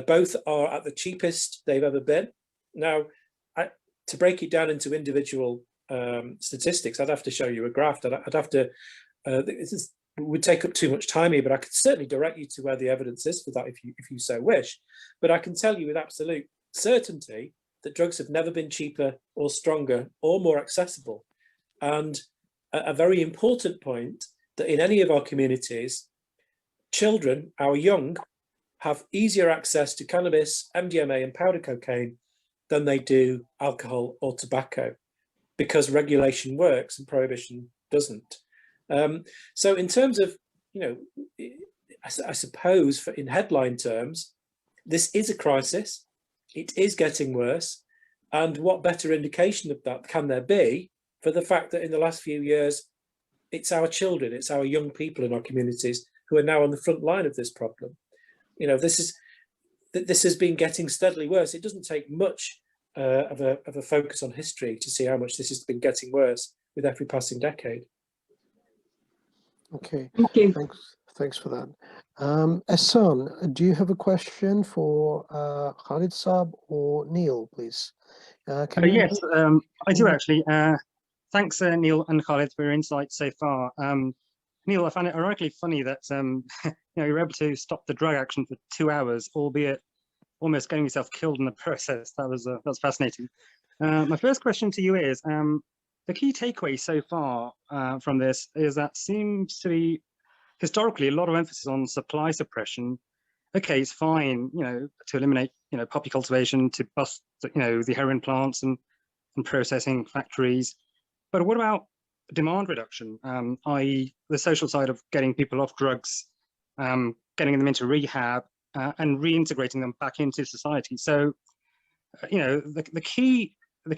Both are at the cheapest they've ever been. Now, to break it down into individual statistics, I'd have to show you a graph. I'd have to, it would take up too much time here, but I could certainly direct you to where the evidence is for that if you so wish. But I can tell you with absolute certainty that drugs have never been cheaper or stronger or more accessible. And a very important point, that in any of our communities, children, our young, have easier access to cannabis, MDMA and powder cocaine than they do alcohol or tobacco, because regulation works and prohibition doesn't. So in terms of, you know, I suppose in headline terms, this is a crisis. It is getting worse. And what better indication of that can there be for the fact that in the last few years, it's our children, it's our young people in our communities who are now on the front line of this problem. You know, this has been getting steadily worse. It doesn't take much of a focus on history to see how much this has been getting worse with every passing decade. Okay, Thank you. thanks for that. Ehsan, do you have a question for Khalid Saab or Neil, please? Yes, I do actually. Thanks, Neil and Khalid, for your insights so far. Neil, I find it ironically funny that you were able to stop the drug action for 2 hours, albeit almost getting yourself killed in the process. That's fascinating. My first question to you is, the key takeaway so far from this is that seems to be historically a lot of emphasis on supply suppression. Okay, it's fine, to eliminate, poppy cultivation, to bust, the heroin plants and processing factories. But what about demand reduction, i.e. the social side of getting people off drugs, getting them into rehab and reintegrating them back into society? So, the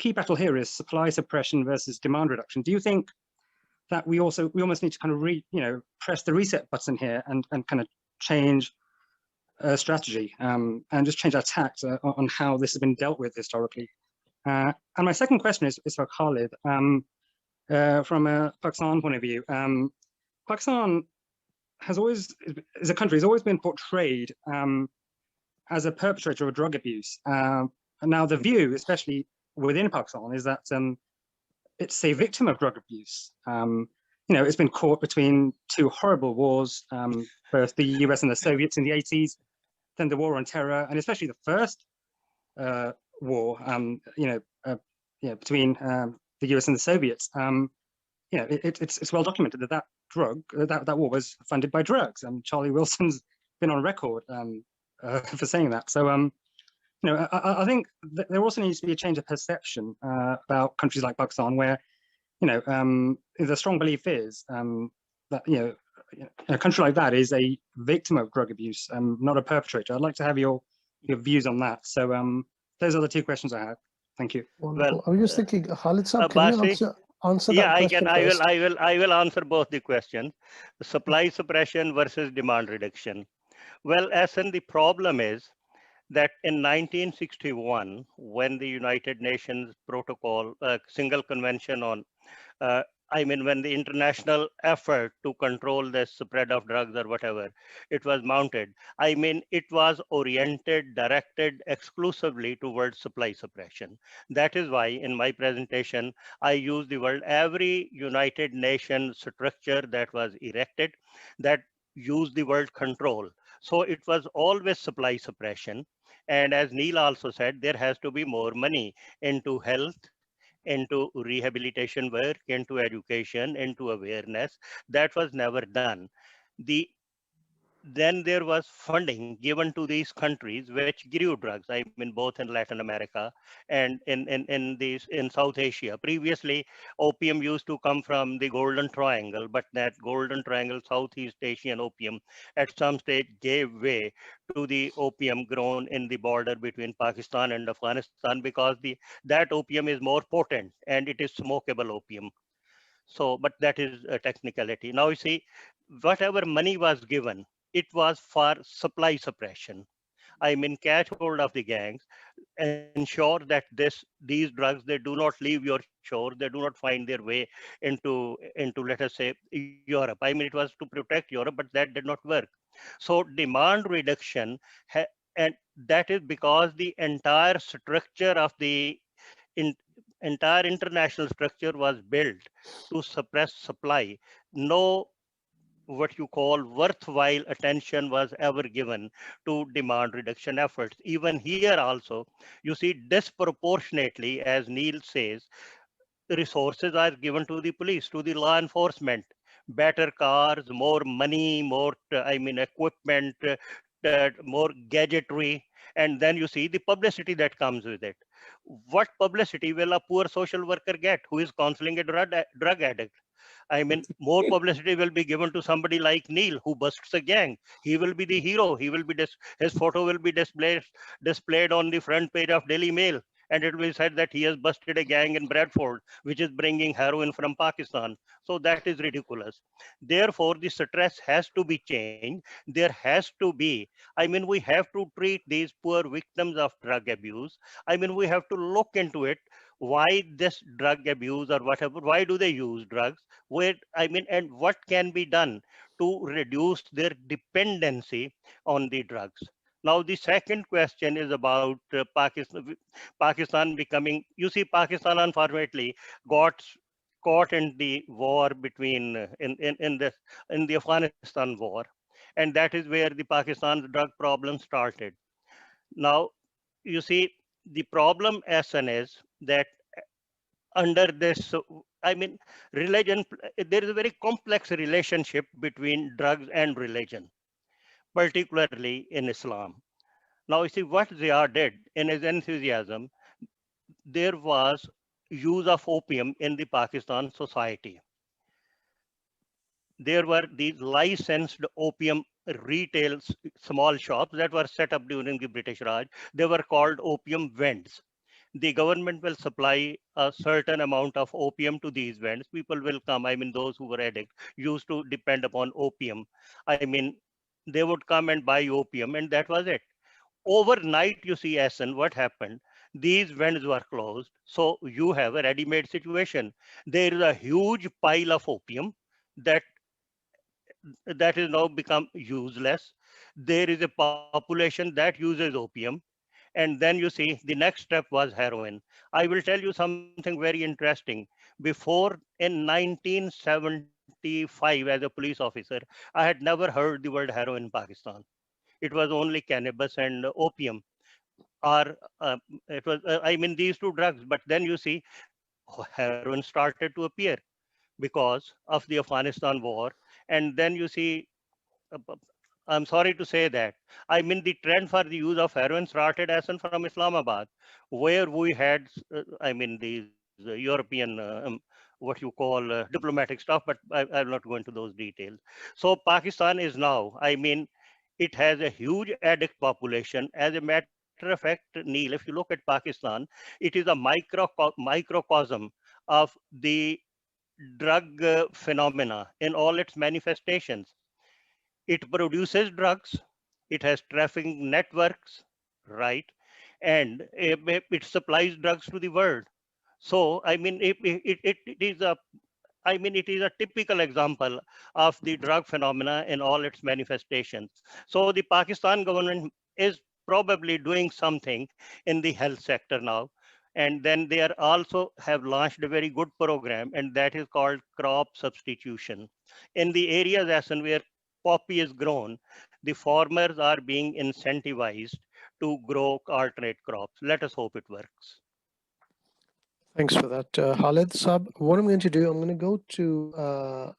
key battle here is supply suppression versus demand reduction. Do you think that we almost need to kind of press the reset button here and kind of change strategy and just change our tact on how this has been dealt with historically? And my second question is for Khalid. From a Pakistan point of view, Pakistan has always been portrayed as a perpetrator of drug abuse. And now the view, especially within Pakistan, is that it's a victim of drug abuse. It's been caught between two horrible wars, first the US and the Soviets in the 80s, then the war on terror, and especially the first war, between the US and the Soviets. It's well documented that war was funded by drugs, and Charlie Wilson's been on record for saying that. So, I think that there also needs to be a change of perception about countries like Pakistan, where, the strong belief is that, a country like that is a victim of drug abuse, not a perpetrator. I'd like to have your views on that. So, those are the two questions I have. Thank you. Wonderful. I was just thinking, Khalid Saab, can you answer that question first? I will answer both the questions. Supply suppression versus demand reduction. Well, Ehsan, the problem is that in 1961, when the United Nations Protocol, single convention on, when the international effort to control the spread of drugs or whatever, it was mounted. It was oriented, directed exclusively towards supply suppression. That is why in my presentation, I use the word every United Nations structure that was erected that used the word control. So it was always supply suppression. And as Neil also said, there has to be more money into health, into rehabilitation work, into education, into awareness. That was never done. Then there was funding given to these countries which grew drugs. Both in Latin America and in South Asia. Previously, opium used to come from the Golden Triangle, but that Golden Triangle, Southeast Asian opium, at some stage gave way to the opium grown in the border between Pakistan and Afghanistan, because that opium is more potent and it is smokable opium. So, but that is a technicality. Now you see, whatever money was given, it was for supply suppression. Catch hold of the gangs, ensure that these drugs, they do not leave your shore, they do not find their way into let us say Europe. It was to protect Europe, but that did not work. So demand reduction, and that is because the entire structure of the entire international structure was built to suppress supply. No, what you call worthwhile attention was ever given to demand reduction efforts. Even here also, you see disproportionately, as Neil says, resources are given to the police, to the law enforcement, better cars, more money, more, equipment, more gadgetry. And then you see the publicity that comes with it. What publicity will a poor social worker get who is counseling a drug addict? More publicity will be given to somebody like Neil, who busts a gang. He will be the hero. He will be his photo will be displayed on the front page of Daily Mail. and it will be said that he has busted a gang in Bradford, which is bringing heroin from Pakistan. So that is ridiculous. Therefore, the stress has to be changed. There has to be, I mean, we have to treat these poor victims of drug abuse. I mean, we have to look into it. Why this drug abuse or whatever? Why do they use drugs? Where, I mean, and what can be done to reduce their dependency on the drugs? Now, the second question is about Pakistan becoming, you see, Pakistan unfortunately got caught in the war between, in the Afghanistan war. And that is where the Pakistan's drug problem started. Now, you see, the problem, SN, is that under this, I mean, religion, there is a very complex relationship between drugs and religion, particularly in Islam. Now, you see, what Zia did in his enthusiasm, there was use of opium in the Pakistan society. There were these licensed opium retail small shops that were set up during the British Raj. They were called opium vends. The government will supply a certain amount of opium to these vends. People will come, I mean, those who were addicts used to depend upon opium. I mean, they would come and buy opium, and that was it. Overnight, you see, SN, what happened? These vends were closed. So you have a ready-made situation. There is a huge pile of opium that is now become useless. There is a population that uses opium. And then you see the next step was heroin. I will tell you something very interesting. Before, in 1975, as a police officer, I had never heard the word heroin in Pakistan. It was only cannabis and opium, or it was, I mean, these two drugs. But then you see, heroin started to appear because of the Afghanistan war. And then you see, I'm sorry to say that, I mean, the trend for the use of heroin started as in from Islamabad, where we had, I mean, these European, what you call diplomatic stuff, but I'll not go into those details. So Pakistan is now, I mean, it has a huge addict population. As a matter of fact, Neil, if you look at Pakistan, it is a microcosm of the drug phenomena in all its manifestations. It produces drugs, it has trafficking networks, right? And it supplies drugs to the world. So, I mean, it is a, I mean, it is a typical example of the drug phenomena in all its manifestations. So the Pakistan government is probably doing something in the health sector now. And then they are also have launched a very good program, and that is called crop substitution. In the areas as in where poppy is grown, the farmers are being incentivized to grow alternate crops. Let us hope it works. Thanks for that, Khalid Sab. What I'm going to do, I'm going to go to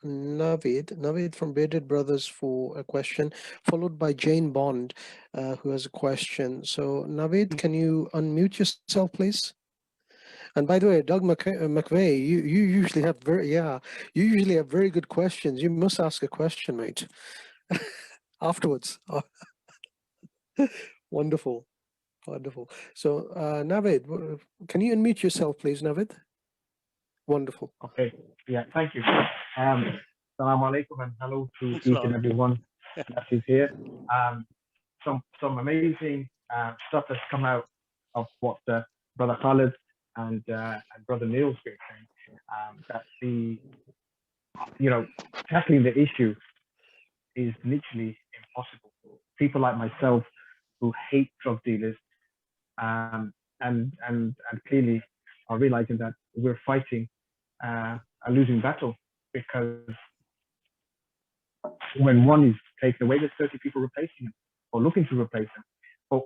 Naveed from Bearded Brothers for a question, followed by Jane Bond, who has a question. So Naveed, can you unmute yourself, please? And by the way, Doug McVeigh, you usually have you usually have very good questions. You must ask a question, mate. Afterwards. Wonderful. Wonderful. So, Naveed, can you unmute yourself, please, Naveed? Wonderful. Okay. Yeah, thank you. Assalamu alaikum and hello to each and everyone that is here. Some amazing stuff has come out of what Brother Khalid and Brother Neil's been saying. That tackling the issue is literally impossible. People like myself who hate drug dealers and clearly are realizing that we're fighting a losing battle, because when one is taken away, there's 30 people replacing them or looking to replace them. But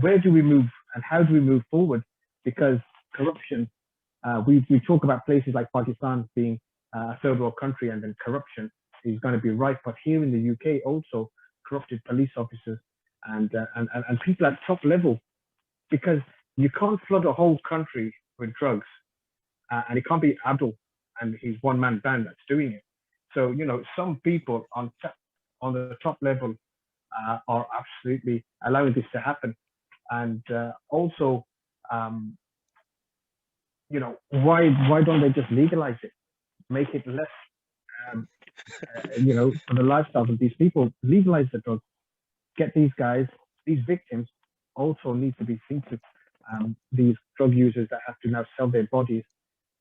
where do we move and how do we move forward? Because corruption, we talk about places like Pakistan being a third world country, and then corruption is going to be right. But here in the UK, also corrupted police officers and people at top level, because you can't flood a whole country with drugs, and it can't be Abdul and his one-man band that's doing it. So some people on the top level are absolutely allowing this to happen, and also you know, why don't they just legalize it, make it less, you know, for the lifestyles of these people, legalize the drugs, get these guys, these victims also need to be seen to, these drug users that have to now sell their bodies,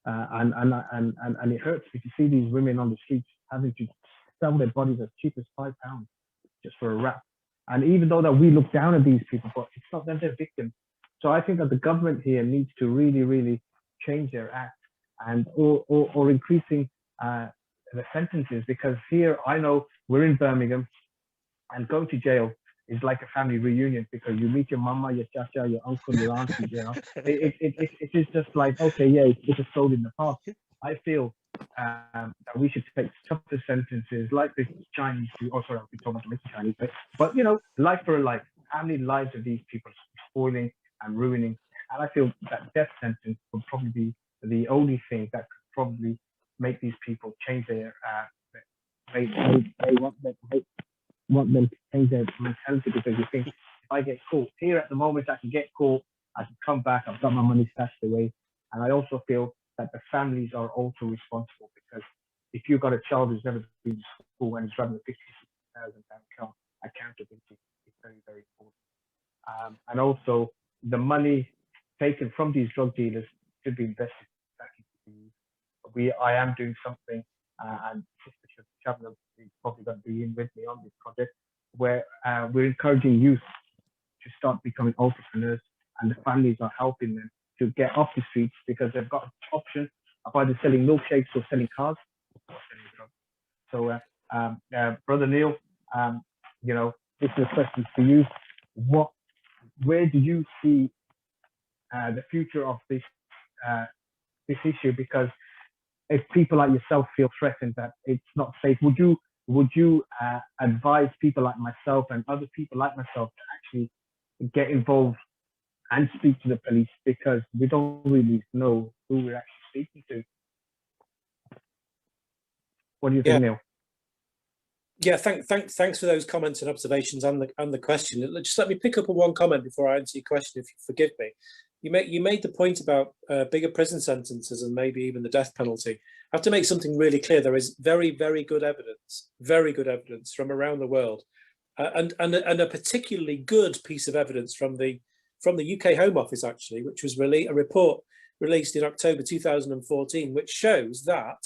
and it hurts if you see these women on the streets having to sell their bodies as cheap as £5 just for a wrap. And even though that we look down at these people, but it's not them, they're victims. So I think that the government here needs to really change their act, and or increasing the sentences, because here I know we're in Birmingham, and going to jail is like a family reunion, because you meet your mama, your chacha, your uncle, your auntie. You know, it is just like, okay, yeah, it's a story in the past. I feel that we should take tougher sentences like the Chinese do. Oh, sorry, we talking about the Chinese, but you know, life for a life. How many lives of these people spoiling and ruining? And I feel that death sentence would probably be the only thing that could probably make these people change their want them to change their mentality, because you think, if I get caught here at the moment, I can get caught, I can come back, I've got my money stashed away. And I also feel that the families are also responsible, because if you've got a child who's never been to school and is driving a £56,000 car, accountability is very important. And also the money taken from these drug dealers should be invested back into the youth. I am doing something, and Sister Shabnam is probably going to be in with me on this project, where we're encouraging youth to start becoming entrepreneurs, and the families are helping them to get off the streets, because they've got an option of either selling milkshakes or selling cars or selling drugs. So, Brother Neil, you know, this is a question for you. Where do you see the future of this issue? Because if people like yourself feel threatened that it's not safe, would you advise people like myself and other people like myself to actually get involved and speak to the police, because we don't really know who we're actually speaking to? What do you think, Neil? Yeah, thanks for those comments and observations and the question. Just let me pick up on one comment before I answer your question, if you forgive me. You made the point about bigger prison sentences and maybe even the death penalty. I have to make something really clear. There is very good evidence from around the world, and a particularly good piece of evidence from the UK Home Office, actually, which was a report released in October 2014, which shows that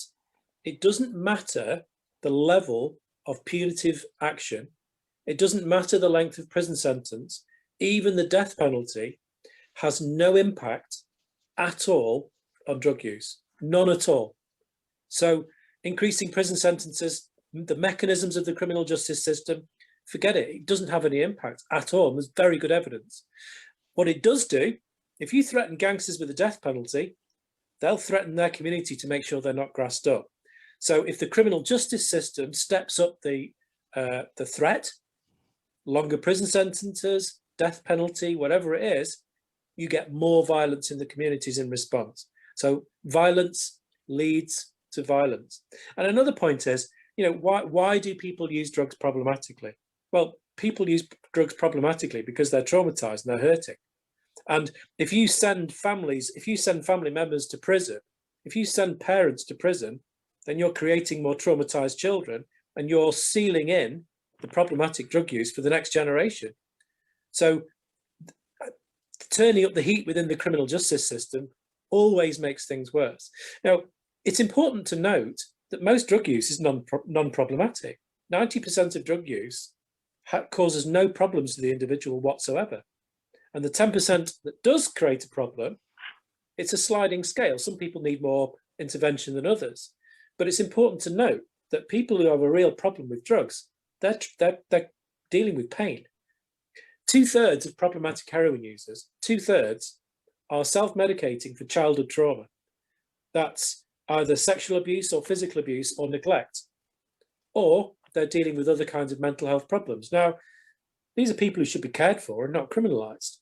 it doesn't matter the level of punitive action, it doesn't matter the length of prison sentence, even the death penalty has no impact at all on drug use, none at all. So increasing prison sentences, the mechanisms of the criminal justice system, forget it, it doesn't have any impact at all. There's very good evidence. What it does do, if you threaten gangsters with a death penalty, they'll threaten their community to make sure they're not grassed up. So if the criminal justice system steps up the threat, longer prison sentences, death penalty, whatever it is, you get more violence in the communities in response. So violence leads to violence. And another point is, you know, why do people use drugs problematically? Well, people use drugs problematically because they're traumatized and they're hurting. And if you send family members to prison, if you send parents to prison, then you're creating more traumatized children and you're sealing in the problematic drug use for the next generation. So turning up the heat within the criminal justice system always makes things worse. Now, it's important to note that most drug use is non-problematic. 90% of drug use causes no problems to the individual whatsoever. And the 10% that does create a problem, it's a sliding scale. Some people need more intervention than others. But it's important to note that people who have a real problem with drugs, they're dealing with pain. 2/3 of problematic heroin users, 2/3 are self-medicating for childhood trauma. That's either sexual abuse or physical abuse or neglect, or they're dealing with other kinds of mental health problems. Now, these are people who should be cared for and not criminalized.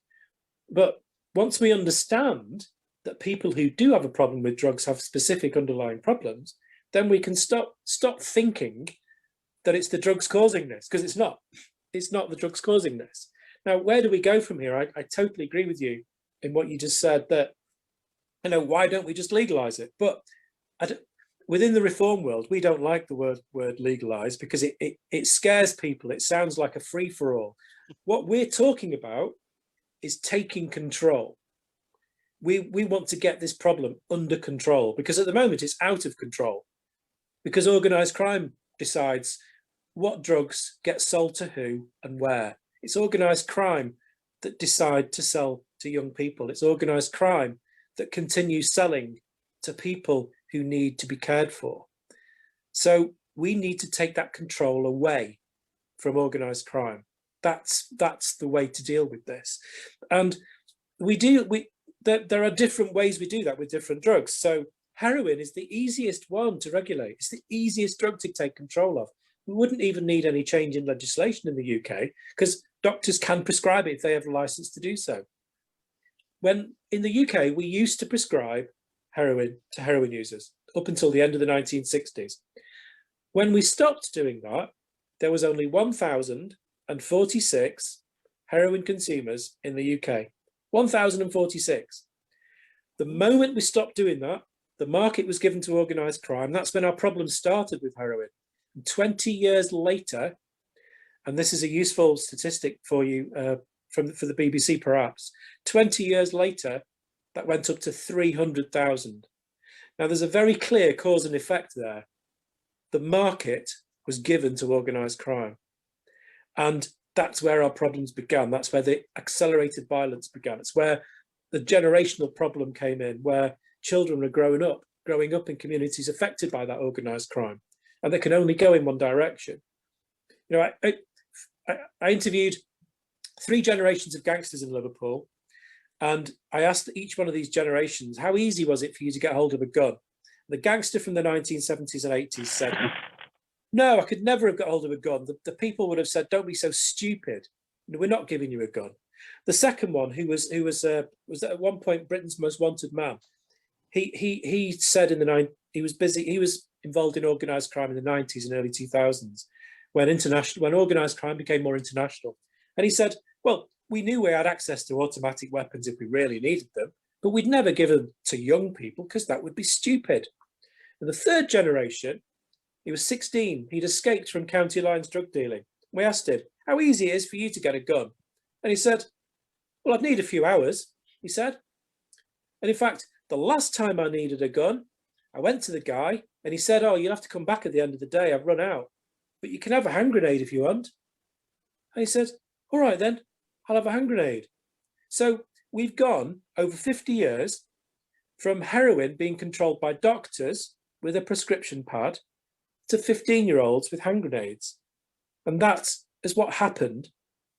But once we understand that people who do have a problem with drugs have specific underlying problems, then we can stop thinking that it's the drugs causing this, because it's not. It's not the drugs causing this. Now, where do we go from here? I totally agree with you in what you just said, that, you know, why don't we just legalise it? But within the reform world, we don't like the word legalise because it scares people. It sounds like a free-for-all. What we're talking about is taking control. We want to get this problem under control, because at the moment it's out of control, because organised crime decides what drugs get sold to who and where. It's organised crime that decide to sell to young people. It's organised crime that continues selling to people who need to be cared for. So we need to take that control away from organised crime. That's the way to deal with this. And there are different ways we do that with different drugs. So heroin is the easiest one to regulate. It's the easiest drug to take control of. We wouldn't even need any change in legislation in the UK, because doctors can prescribe it if they have a license to do so. When in the UK, we used to prescribe heroin to heroin users up until the end of the 1960s. When we stopped doing that, there was only 1,046 heroin consumers in the UK. 1,046. The moment we stopped doing that, the market was given to organised crime. That's when our problem started with heroin. And 20 years later, and this is a useful statistic for you for the BBC perhaps, 20 years later, that went up to 300,000. Now there's a very clear cause and effect there. The market was given to organised crime. And that's where our problems began. That's where the accelerated violence began. It's where the generational problem came in, where children are growing up in communities affected by that organised crime, and they can only go in one direction. You know, I interviewed 3 generations of gangsters in Liverpool, and I asked each one of these generations, how easy was it for you to get hold of a gun? The gangster from the 1970s and 80s said, no, I could never have got hold of a gun. The people would have said, don't be so stupid. We're not giving you a gun. The second one, who was at one point Britain's most wanted man, he said he was involved in organised crime in the 90s and early 2000s when organised crime became more international. And he said, well, we knew we had access to automatic weapons if we really needed them, but we'd never give them to young people because that would be stupid. And the third generation, he was 16. He'd escaped from county lines drug dealing. We asked him how easy it is for you to get a gun. And he said, well, I'd need a few hours, he said. And in fact, the last time I needed a gun, I went to the guy and he said, oh, you'll have to come back at the end of the day. I've run out, but you can have a hand grenade if you want. And he said, all right, then I'll have a hand grenade. So we've gone over 50 years from heroin being controlled by doctors with a prescription pad to 15-year-olds with hand grenades. And that is what happened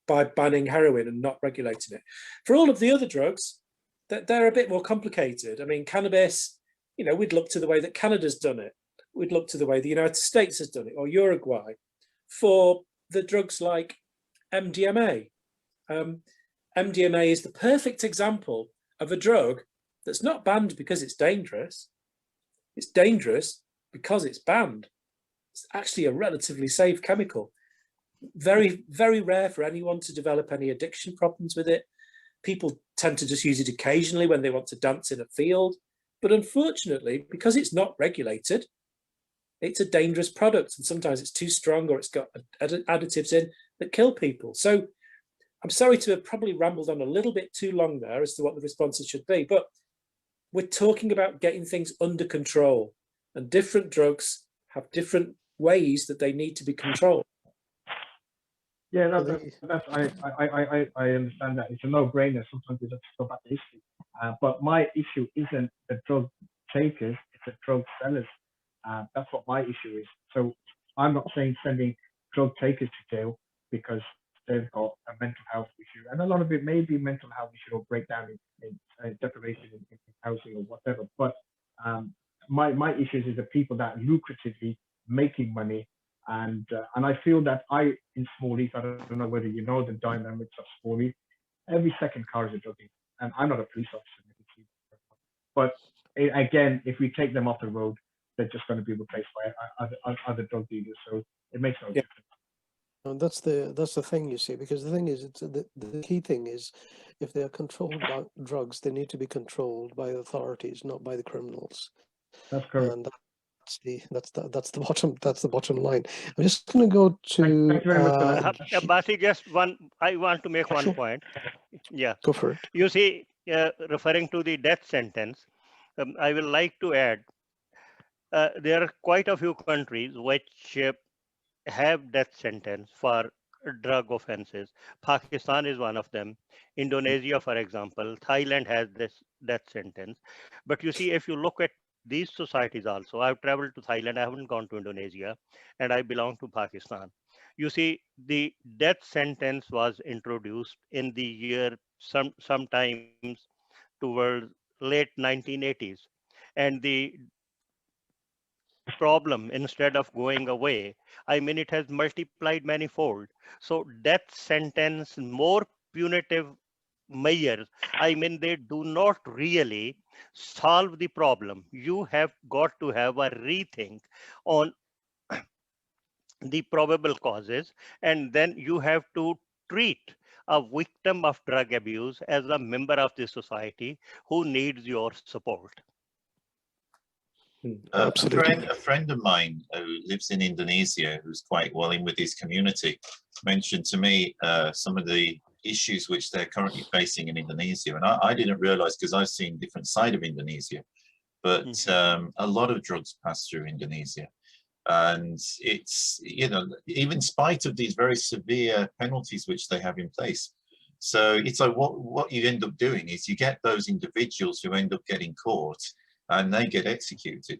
by banning heroin and not regulating it. For all of the other drugs, they're a bit more complicated. I mean, cannabis, you know, we'd look to the way that Canada's done it. We'd look to the way the United States has done it, or Uruguay. For the drugs like MDMA, MDMA is the perfect example of a drug that's not banned because it's dangerous. It's dangerous because it's banned. It's actually a relatively safe chemical. Very, very rare for anyone to develop any addiction problems with it. People tend to just use it occasionally when they want to dance in a field. But unfortunately, because it's not regulated, it's a dangerous product. And sometimes it's too strong or it's got additives in that kill people. So I'm sorry to have probably rambled on a little bit too long there as to what the responses should be. But we're talking about getting things under control. And different drugs have different ways that they need to be controlled. Yeah, I understand that. It's a no-brainer. Sometimes we just go back to history. But my issue isn't the drug takers, it's the drug sellers. That's what my issue is. So I'm not saying sending drug takers to jail because they've got a mental health issue. And a lot of it may be mental health issue or breakdown in deprivation in housing or whatever. But my issues is the people that lucratively making money. And I feel that in Small Heath, I don't know whether you know the dynamics of Small Heath, every second car is a drug dealer. And I'm not a police officer. But again, if we take them off the road, they're just going to be replaced by other drug dealers. So it makes no difference. And that's the thing, you see, because the thing is, the key thing is if they are controlled by drugs, they need to be controlled by the authorities, not by the criminals. That's correct. And that's the bottom line. I'm just going to go to. Thank you very much for that. Basi, just one. I want to make one point. Yeah. Go for it. You see, referring to the death sentence, I will like to add. There are quite a few countries which have death sentence for drug offenses. Pakistan is one of them. Indonesia, for example, Thailand has this death sentence. But you see, if you look at these societies also, I've traveled to Thailand, I haven't gone to Indonesia, and I belong to Pakistan. You see, the death sentence was introduced in the year sometimes towards late 1980s. And the problem, instead of going away, I mean, it has multiplied manifold. So death sentence, more punitive measures, I mean, they do not really solve the problem. You have got to have a rethink on the probable causes, and then you have to treat a victim of drug abuse as a member of the society who needs your support. A friend of mine who lives in Indonesia, who's quite well in with his community, mentioned to me some of the issues which they're currently facing in Indonesia. And I didn't realize, because I've seen different side of Indonesia, but a lot of drugs pass through Indonesia. And it's, you know, even in spite of these very severe penalties which they have in place. So it's like what you end up doing is you get those individuals who end up getting caught and they get executed.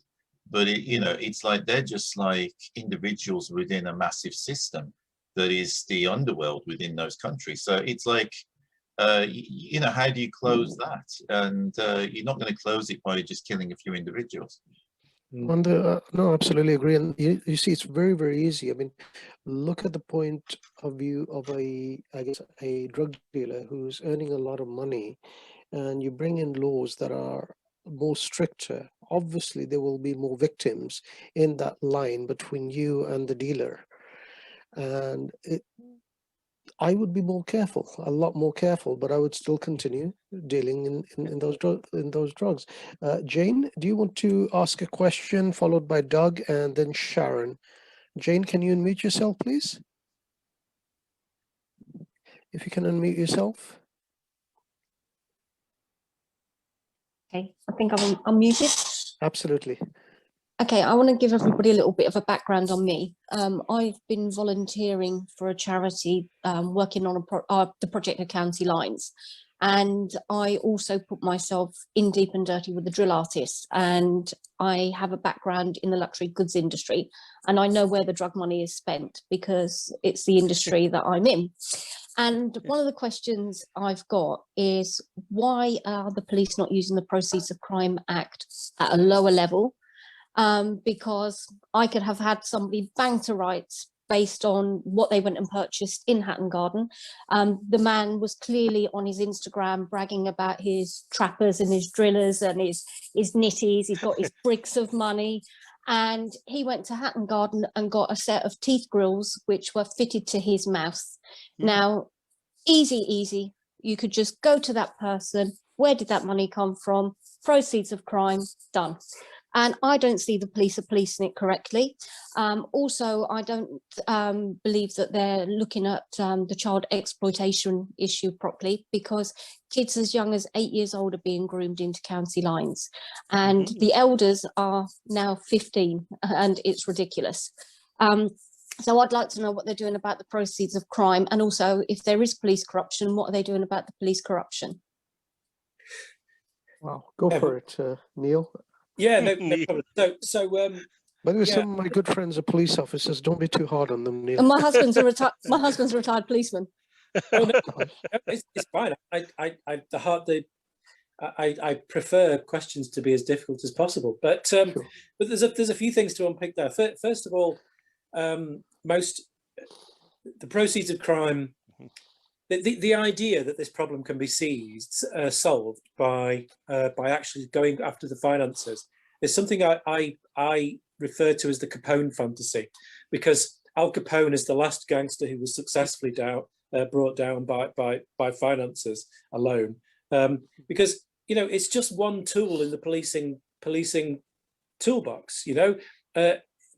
But you know, it's like they're just like individuals within a massive system that is the underworld within those countries. So it's like, you know, how do you close that? And you're not going to close it by just killing a few individuals. No, absolutely agree. And you see, it's very, very easy. I mean, look at the point of view of I guess, a drug dealer who's earning a lot of money, and you bring in laws that are more stricter. Obviously, there will be more victims in that line between you and the dealer. And I would be more careful, a lot more careful, but I would still continue dealing in those drugs. Jane, do you want to ask a question, followed by Doug and then Sharon? Jane, can you unmute yourself, please? If you can unmute yourself. Okay, I think I'm unmuted. Absolutely. Okay, I want to give everybody a little bit of a background on me. I've been volunteering for a charity working on the project of County Lines. And I also put myself in deep and dirty with the drill artists. And I have a background in the luxury goods industry. And I know where the drug money is spent because it's the industry that I'm in. And one of the questions I've got is, why are the police not using the Proceeds of Crime Act at a lower level? Because I could have had somebody bang to rights based on what they went and purchased in Hatton Garden. The man was clearly on his Instagram bragging about his trappers and his drillers and his nitties. He's got his bricks of money. And he went to Hatton Garden and got a set of teeth grills, which were fitted to his mouth. Now, easy. You could just go to that person. Where did that money come from? Proceeds of crime, done. And I don't see the police are policing it correctly. Also, I don't believe that they're looking at the child exploitation issue properly, because kids as young as 8 years old are being groomed into county lines. And the elders are now 15, and it's ridiculous. So I'd like to know what they're doing about the proceeds of crime. And also, if there is police corruption, what are they doing about the police corruption? Wow, go for it, Neil. Yeah, no problem. By the way, some of my good friends are police officers. Don't be too hard on them, Neil. And my husband's a retired policeman. It's fine. I prefer questions to be as difficult as possible, but Sure. but there's a few things to unpick there. First of all, the proceeds of crime. The idea that this problem can be solved by actually going after the finances is something I refer to as the Capone fantasy, because Al Capone is the last gangster who was successfully brought down by finances alone, because it's just one tool in the policing toolbox.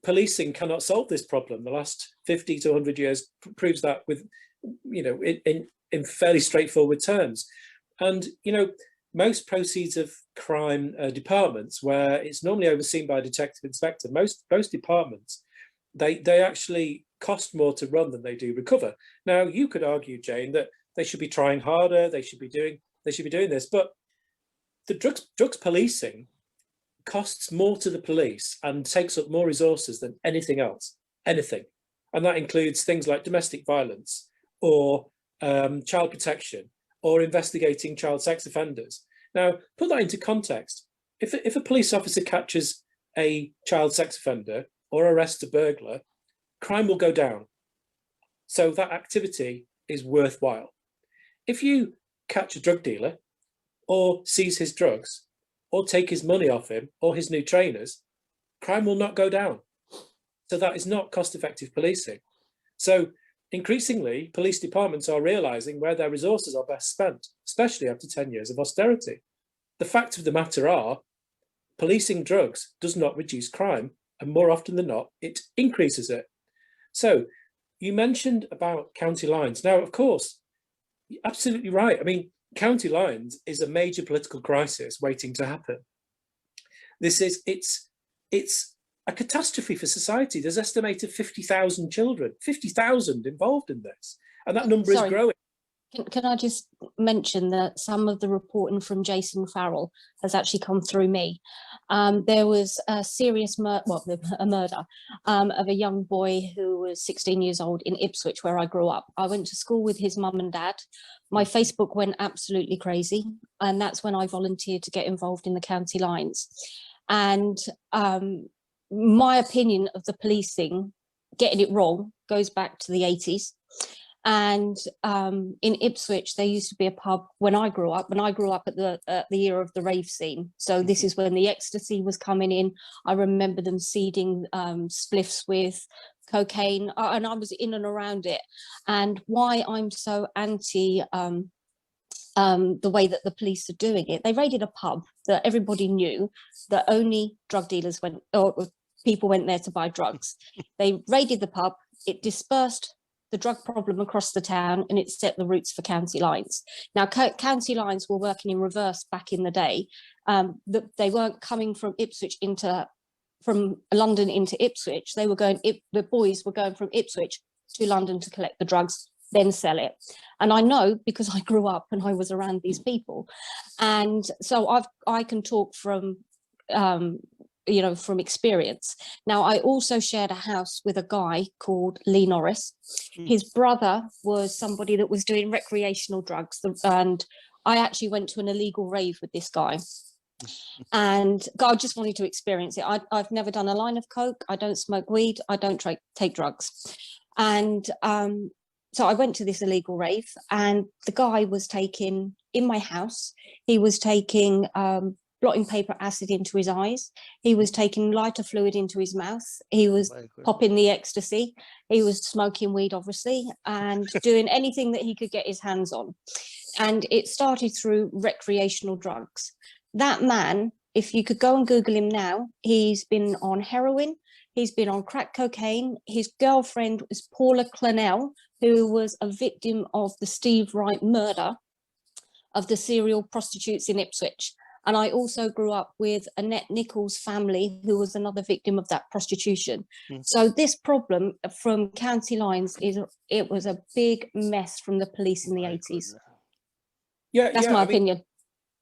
Policing cannot solve this problem. The last 50 to 100 years proves that with in fairly straightforward terms. And most proceeds of crime departments, where it's normally overseen by a detective inspector, most departments, they actually cost more to run than they do recover. Now, you could argue, Jane, that they should be trying harder, they should be doing this, but the drugs policing costs more to the police and takes up more resources than anything else, anything. And that includes things like domestic violence or child protection or investigating child sex offenders. Now, put that into context. If a police officer catches a child sex offender or arrests a burglar, crime will go down. So that activity is worthwhile. If you catch a drug dealer or seize his drugs or take his money off him or his new trainers, crime will not go down. So that is not cost-effective policing. So increasingly, police departments are realizing where their resources are best spent, especially after 10 years of austerity. The fact of the matter are, policing drugs does not reduce crime, and more often than not, it increases it. So you mentioned about county lines. Now, of course, you're absolutely right. I mean, county lines is a major political crisis waiting to happen. It's a catastrophe for society. There's estimated 50,000 children, 50,000 involved in this, and that number is growing. Can I just mention that some of the reporting from Jason Farrell has actually come through me. There was a serious murder of a young boy who was 16 years old in Ipswich, where I grew up. I went to school with his mum and dad. My Facebook went absolutely crazy, and that's when I volunteered to get involved in the county lines. And my opinion of the policing, getting it wrong, goes back to the 80s. And in Ipswich, there used to be a pub when I grew up at the era of the rave scene. So this is when the ecstasy was coming in. I remember them seeding spliffs with cocaine, and I was in and around it. And why I'm so anti the way that the police are doing it, they raided a pub that everybody knew that only drug dealers went, or people went there to buy drugs. They raided the pub, it dispersed the drug problem across the town, and it set the roots for county lines. Now, county lines were working in reverse back in the day. They weren't coming from London into Ipswich. They were going, the boys were going from Ipswich to London to collect the drugs, then sell it. And I know because I grew up and I was around these people. And so I can talk from from experience. Now, I also shared a house with a guy called Lee Norris. His brother was somebody that was doing recreational drugs, and I actually went to an illegal rave with this guy. And I just wanted to experience it. I've never done a line of coke. I don't smoke weed. I don't take drugs. And so I went to this illegal rave, and the guy was taking, in my house, he was taking blotting paper acid into his eyes. He was taking lighter fluid into his mouth. He was popping the ecstasy. He was smoking weed, obviously, and doing anything that he could get his hands on. And it started through recreational drugs. That man, if you could go and Google him now, he's been on heroin. He's been on crack cocaine. His girlfriend was Paula Clennell, who was a victim of the Steve Wright murder of the serial prostitutes in Ipswich. And I also grew up with Annette Nichols' family, who was another victim of that prostitution. So this problem from county lines it was a big mess from the police in the 80s. Yeah, that's my opinion.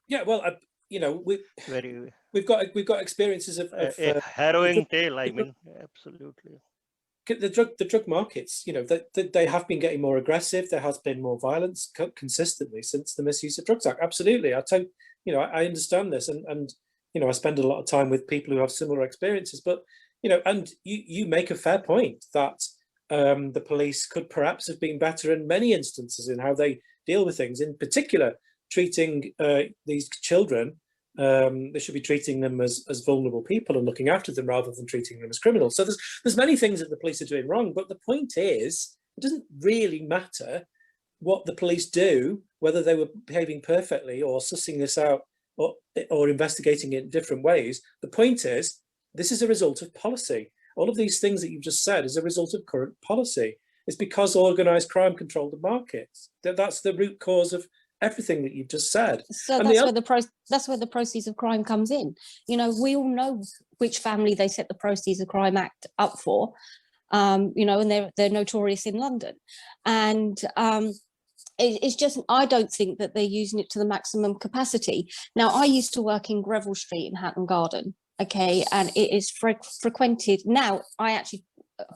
Yeah, well, we've got experiences of a harrowing tale. I mean, absolutely. The drug markets, they have been getting more aggressive. There has been more violence consistently since the Misuse of Drugs Act. Absolutely, I understand this, and I spend a lot of time with people who have similar experiences. But and you make a fair point that the police could perhaps have been better in many instances in how they deal with things. In particular, treating these children, they should be treating them as vulnerable people and looking after them rather than treating them as criminals. So there's many things that the police are doing wrong. But the point is, it doesn't really matter what the police do, whether they were behaving perfectly or sussing this out or investigating it in different ways. The point is, this is a result of policy. All of these things that you've just said is a result of current policy. It's because organised crime controlled the markets. That's the root cause of everything that you've just said. So and that's where the proceeds of crime comes in. You know, we all know which family they set the Proceeds of Crime Act up for. You know, and they're notorious in London, and it's just, I don't think that they're using it to the maximum capacity. Now, I used to work in Greville Street in Hatton Garden, okay, and it is frequented. Now, I actually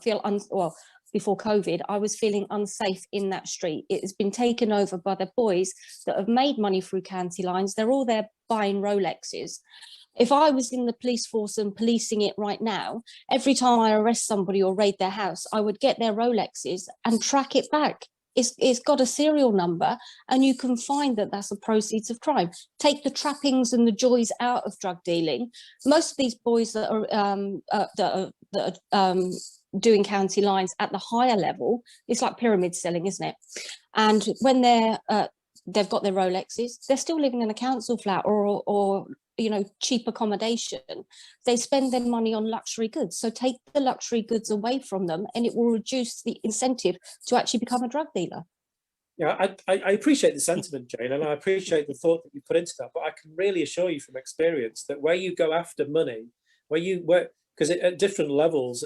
feel, well, before COVID, I was feeling unsafe in that street. It has been taken over by the boys that have made money through county lines. They're all there buying Rolexes. If I was in the police force and policing it right now, every time I arrest somebody or raid their house, I would get their Rolexes and track it back. It's got a serial number, and you can find that that's the proceeds of crime. Take the trappings and the joys out of drug dealing. Most of these boys that are doing county lines at the higher level, it's like pyramid selling, isn't it? And when they've got their Rolexes, they're still living in a council flat or you know, cheap accommodation. They spend their money on luxury goods. So take the luxury goods away from them, and it will reduce the incentive to actually become a drug dealer. Yeah, I appreciate the sentiment, Jane, and I appreciate the thought that you put into that. But I can really assure you from experience that where you go after money, where you work, because at different levels,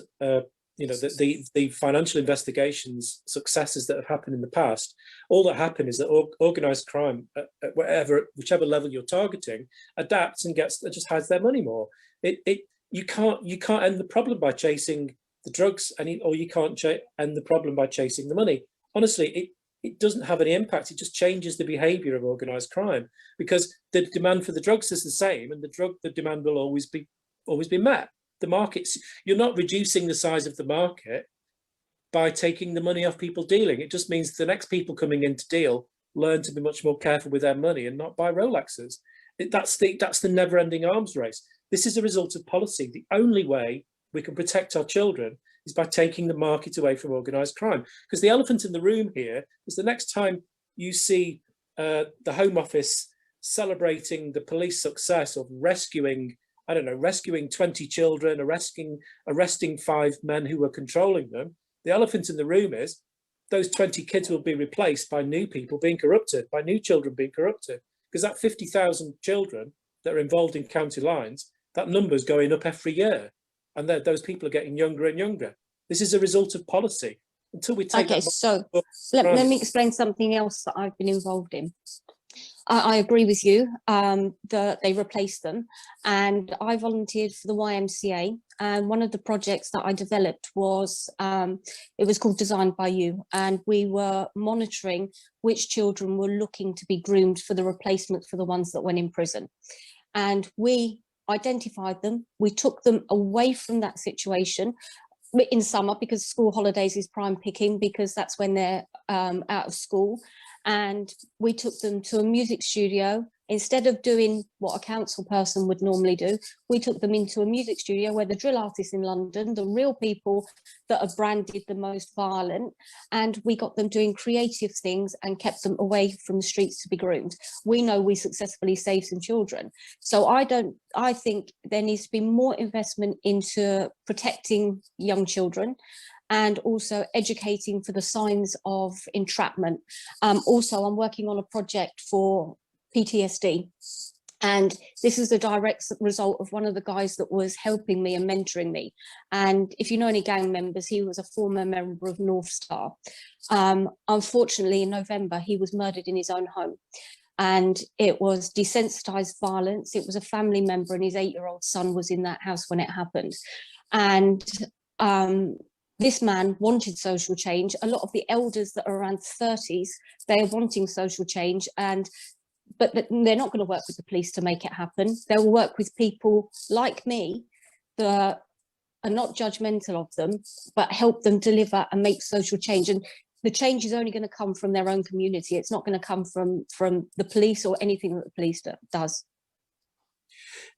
you know, the financial investigations successes that have happened in the past, all that happen is that organised crime, at whichever level you're targeting, adapts and just hides their money more. You can't end the problem by chasing the drugs, or you can't end the problem by chasing the money. Honestly, it doesn't have any impact. It just changes the behaviour of organised crime, because the demand for the drugs is the same, and the demand will always be met. The markets, you're not reducing the size of the market by taking the money off people dealing. It just means the next people coming in to deal learn to be much more careful with their money and not buy Rolexes. That's the never-ending arms race. This is a result of policy. The only way we can protect our children is by taking the market away from organised crime. Because the elephant in the room here is the next time you see the Home Office celebrating the police success of rescuing 20 children, arresting 5 men who were controlling them. The elephant in the room is those 20 kids will be replaced by new people being corrupted, by new children being corrupted. Because that 50,000 children that are involved in county lines, that number's going up every year. And those people are getting younger and younger. This is a result of policy. Until we take let me explain something else that I've been involved in. I agree with you that they replaced them, and I volunteered for the YMCA, and one of the projects that I developed was it was called Designed by You, and we were monitoring which children were looking to be groomed for the replacement for the ones that went in prison, and we identified them. We took them away from that situation in summer, because school holidays is prime picking, because that's when they're out of school. And we took them to a music studio. Instead of doing what a council person would normally do, we took them into a music studio where the drill artists in London, the real people that are branded the most violent, and we got them doing creative things and kept them away from the streets to be groomed. We know we successfully saved some children. So I think there needs to be more investment into protecting young children, and also educating for the signs of entrapment. Also, I'm working on a project for PTSD. And this is a direct result of one of the guys that was helping me and mentoring me. And if you know any gang members, he was a former member of North Star. Unfortunately, in November, he was murdered in his own home. And it was desensitized violence. It was a family member, and his 8-year-old son was in that house when it happened. And this man wanted social change. A lot of the elders that are around 30s, they're wanting social change, but they're not going to work with the police to make it happen. They'll work with people like me that are not judgmental of them, but help them deliver and make social change. And the change is only going to come from their own community. It's not going to come from the police or anything that the police does.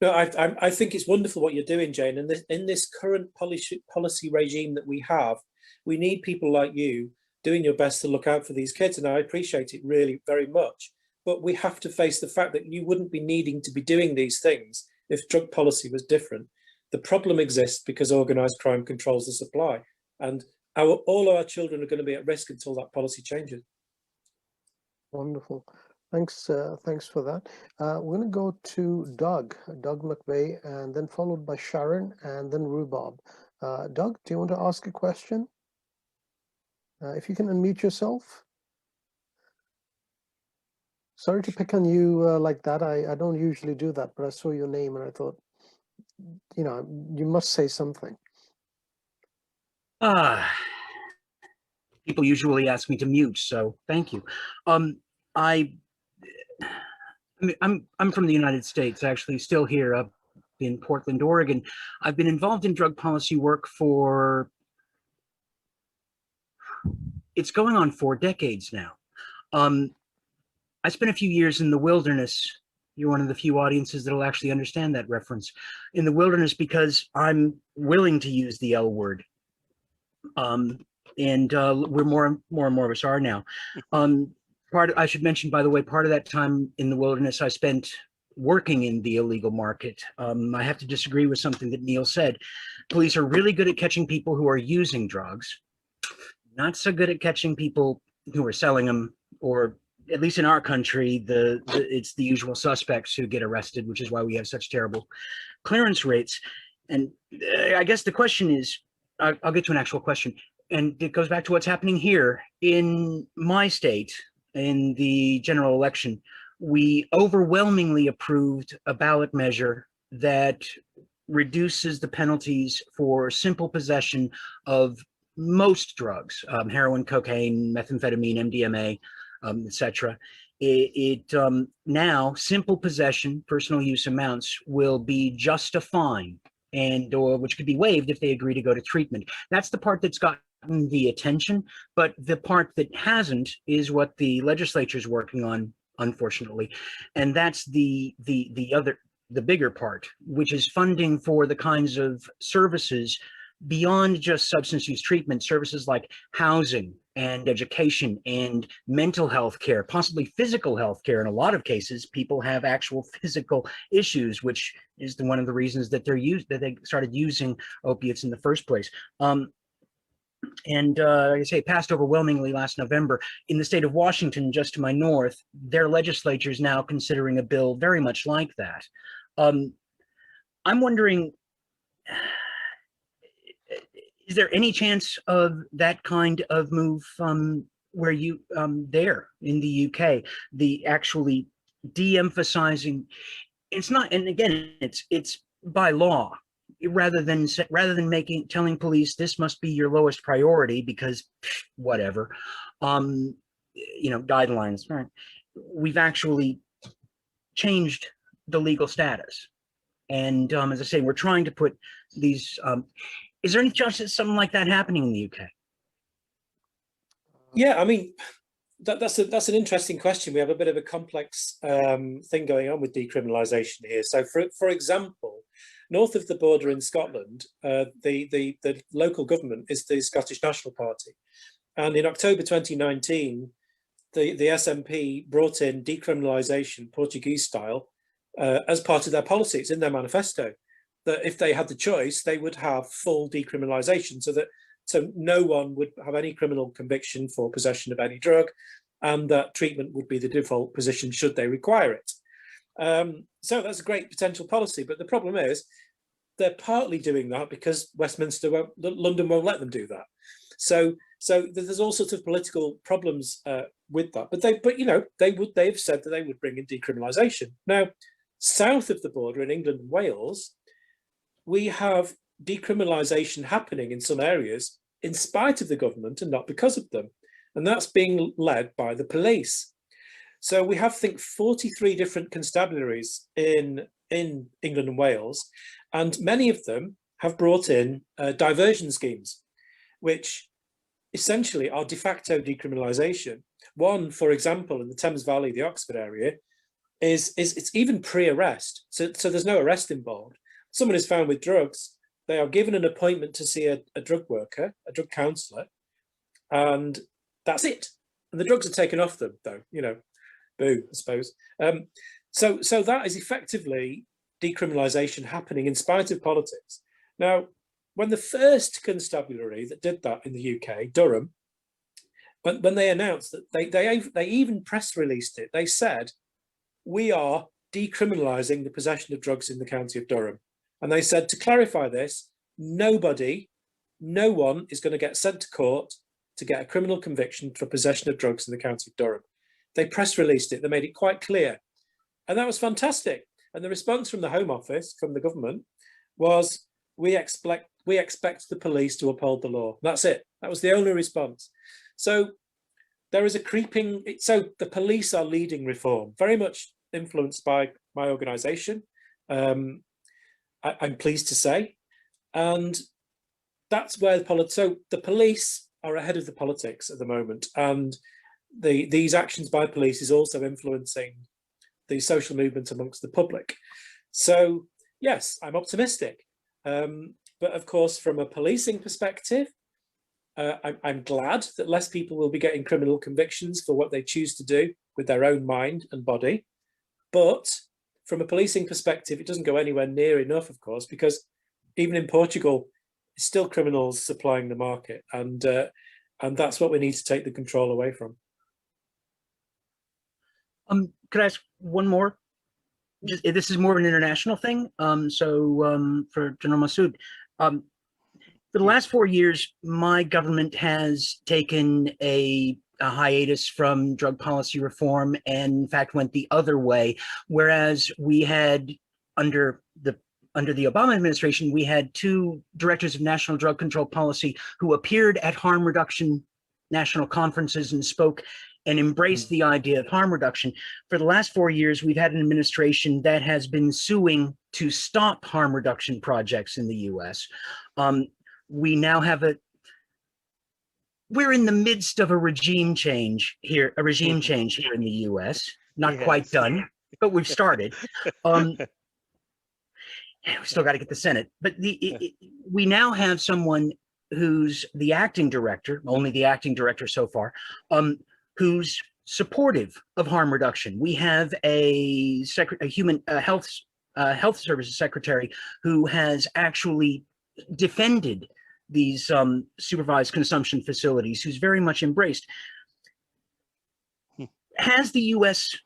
No, I think it's wonderful what you're doing, Jane. And in this current policy regime that we have, we need people like you doing your best to look out for these kids, and I appreciate it really very much. But we have to face the fact that you wouldn't be needing to be doing these things if drug policy was different. The problem exists because organised crime controls the supply, and all our children are going to be at risk until that policy changes. Wonderful. Thanks, thanks for that. We're going to go to Doug McVeigh, and then followed by Sharon, and then Rhubarb. Doug, do you want to ask a question? If you can unmute yourself. Sorry to pick on you like that. I don't usually do that, but I saw your name and I thought, you know, you must say something. People usually ask me to mute, so thank you. I'm from the United States, actually, still here up in Portland, Oregon. I've been involved in drug policy work for, it's going on 4 decades now. I spent a few years in the wilderness. You're one of the few audiences that'll actually understand that reference. In the wilderness, because I'm willing to use the L word. We're more and more of us are now. I should mention, by the way, part of that time in the wilderness I spent working in the illegal market. I have to disagree with something that Neil said. Police are really good at catching people who are using drugs, not so good at catching people who are selling them, or at least in our country, it's the usual suspects who get arrested, which is why we have such terrible clearance rates. And I guess the question is, I'll get to an actual question, and it goes back to what's happening here in my state. In the general election, we overwhelmingly approved a ballot measure that reduces the penalties for simple possession of most drugs, heroin, cocaine, methamphetamine, MDMA, etc. Now simple possession, personal use amounts will be just a fine, or which could be waived if they agree to go to treatment. That's the part that's gotten the attention, but the part that hasn't is what the legislature is working on, unfortunately, and that's the bigger part, which is funding for the kinds of services beyond just substance use treatment, services like housing and education and mental health care, possibly physical health care. In a lot of cases, people have actual physical issues, which is one of the reasons that they started using opiates in the first place. Like I say, passed overwhelmingly last November. In the state of Washington, just to my north, their legislature is now considering a bill very much like that. I'm wondering, is there any chance of that kind of move where you, there in the UK, the actually de-emphasizing, it's not, and again, it's by law, rather than telling police this must be your lowest priority because whatever, you know, guidelines, right? We've actually changed the legal status. And as I say, we're trying to put these, is there any justice, something like that happening in the UK? Yeah, I mean, that's an interesting question. We have a bit of a complex thing going on with decriminalisation here. So for example, north of the border in Scotland, the local government is the Scottish National Party. And in October 2019, the SNP brought in decriminalisation, Portuguese style, as part of their policy. It's in their manifesto, that if they had the choice, they would have full decriminalisation, so no one would have any criminal conviction for possession of any drug, and that treatment would be the default position should they require it. So that's a great potential policy, but the problem is they're partly doing that because London won't let them do that. So there's all sorts of political problems with that. But they've said that they would bring in decriminalisation. Now, south of the border in England and Wales, we have decriminalisation happening in some areas in spite of the government and not because of them, and that's being led by the police. So we have, I think, 43 different constabularies in England and Wales, and many of them have brought in diversion schemes, which essentially are de facto decriminalisation. One, for example, in the Thames Valley, the Oxford area, is it's even pre-arrest, so there's no arrest involved. Someone is found with drugs, they are given an appointment to see a drug worker, a drug counsellor, and That's it. And the drugs are taken off them, though, you know, boo, I suppose. So that is effectively decriminalisation happening in spite of politics. Now, when the first constabulary that did that in the UK, Durham, when they announced that they even press released it, they said, we are decriminalising the possession of drugs in the county of Durham. And they said, to clarify this, no one is going to get sent to court to get a criminal conviction for possession of drugs in the county of Durham. They press released it, they made it quite clear. And that was fantastic. And the response from the Home Office, from the government, was, we expect the police to uphold the law. That's it. That was the only response. So there is a creeping, so the police are leading reform, very much influenced by my organisation, I'm pleased to say. And that's where so the police are ahead of the politics at the moment. And these actions by police is also influencing the social movement amongst the public. So yes, I'm optimistic. But of course, from a policing perspective, I'm glad that less people will be getting criminal convictions for what they choose to do with their own mind and body. But from a policing perspective, it doesn't go anywhere near enough, of course, because even in Portugal, it's still criminals supplying the market. And that's what we need to take the control away from. Could I ask one more? This is more of an international thing. For General Masud, for the last 4 years, my government has taken a hiatus from drug policy reform and in fact went the other way. Whereas we had under the Obama administration, we had 2 directors of national drug control policy who appeared at harm reduction national conferences and spoke and embraced the idea of harm reduction. For the last 4 years, we've had an administration that has been suing to stop harm reduction projects in the US. We now have we're in the midst of a regime change here in the US. Not quite done, but we've started. We still got to get the Senate, but we now have someone who's the acting director, only the acting director so far, who's supportive of harm reduction. We have a human health services secretary who has actually defended these supervised consumption facilities, who's very much embraced. Has the US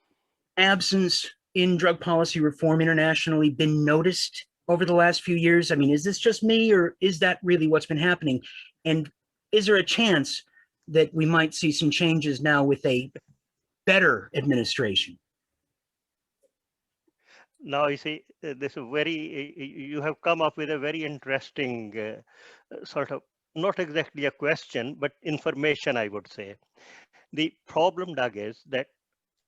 absence in drug policy reform internationally been noticed over the last few years? I mean, is this just me, or is that really what's been happening? And is there a chance that we might see some changes now with a better administration? Now, you see, this is you have come up with a very interesting sort of, not exactly a question, but information, I would say. The problem, Doug, is that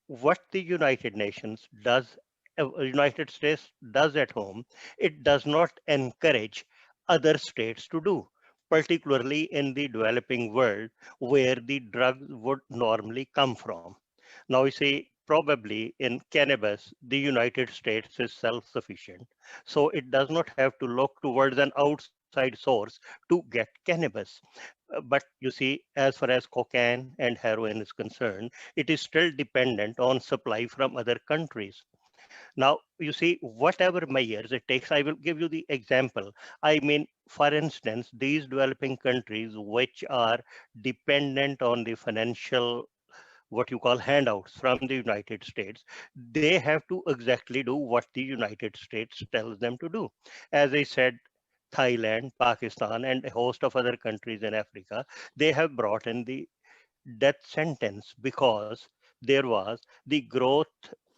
what the United Nations does, United States does at home, it does not encourage other states to do, particularly in the developing world where the drugs would normally come from. Now, you see, probably in cannabis, the United States is self-sufficient, so it does not have to look towards an outside source to get cannabis. But you see, as far as cocaine and heroin is concerned, it is still dependent on supply from other countries. Now, you see, whatever measures it takes, I will give you the example. I mean, for instance, these developing countries which are dependent on the financial, what you call handouts from the United States, they have to exactly do what the United States tells them to do. As I said, Thailand, Pakistan, and a host of other countries in Africa, they have brought in the death sentence because there was the growth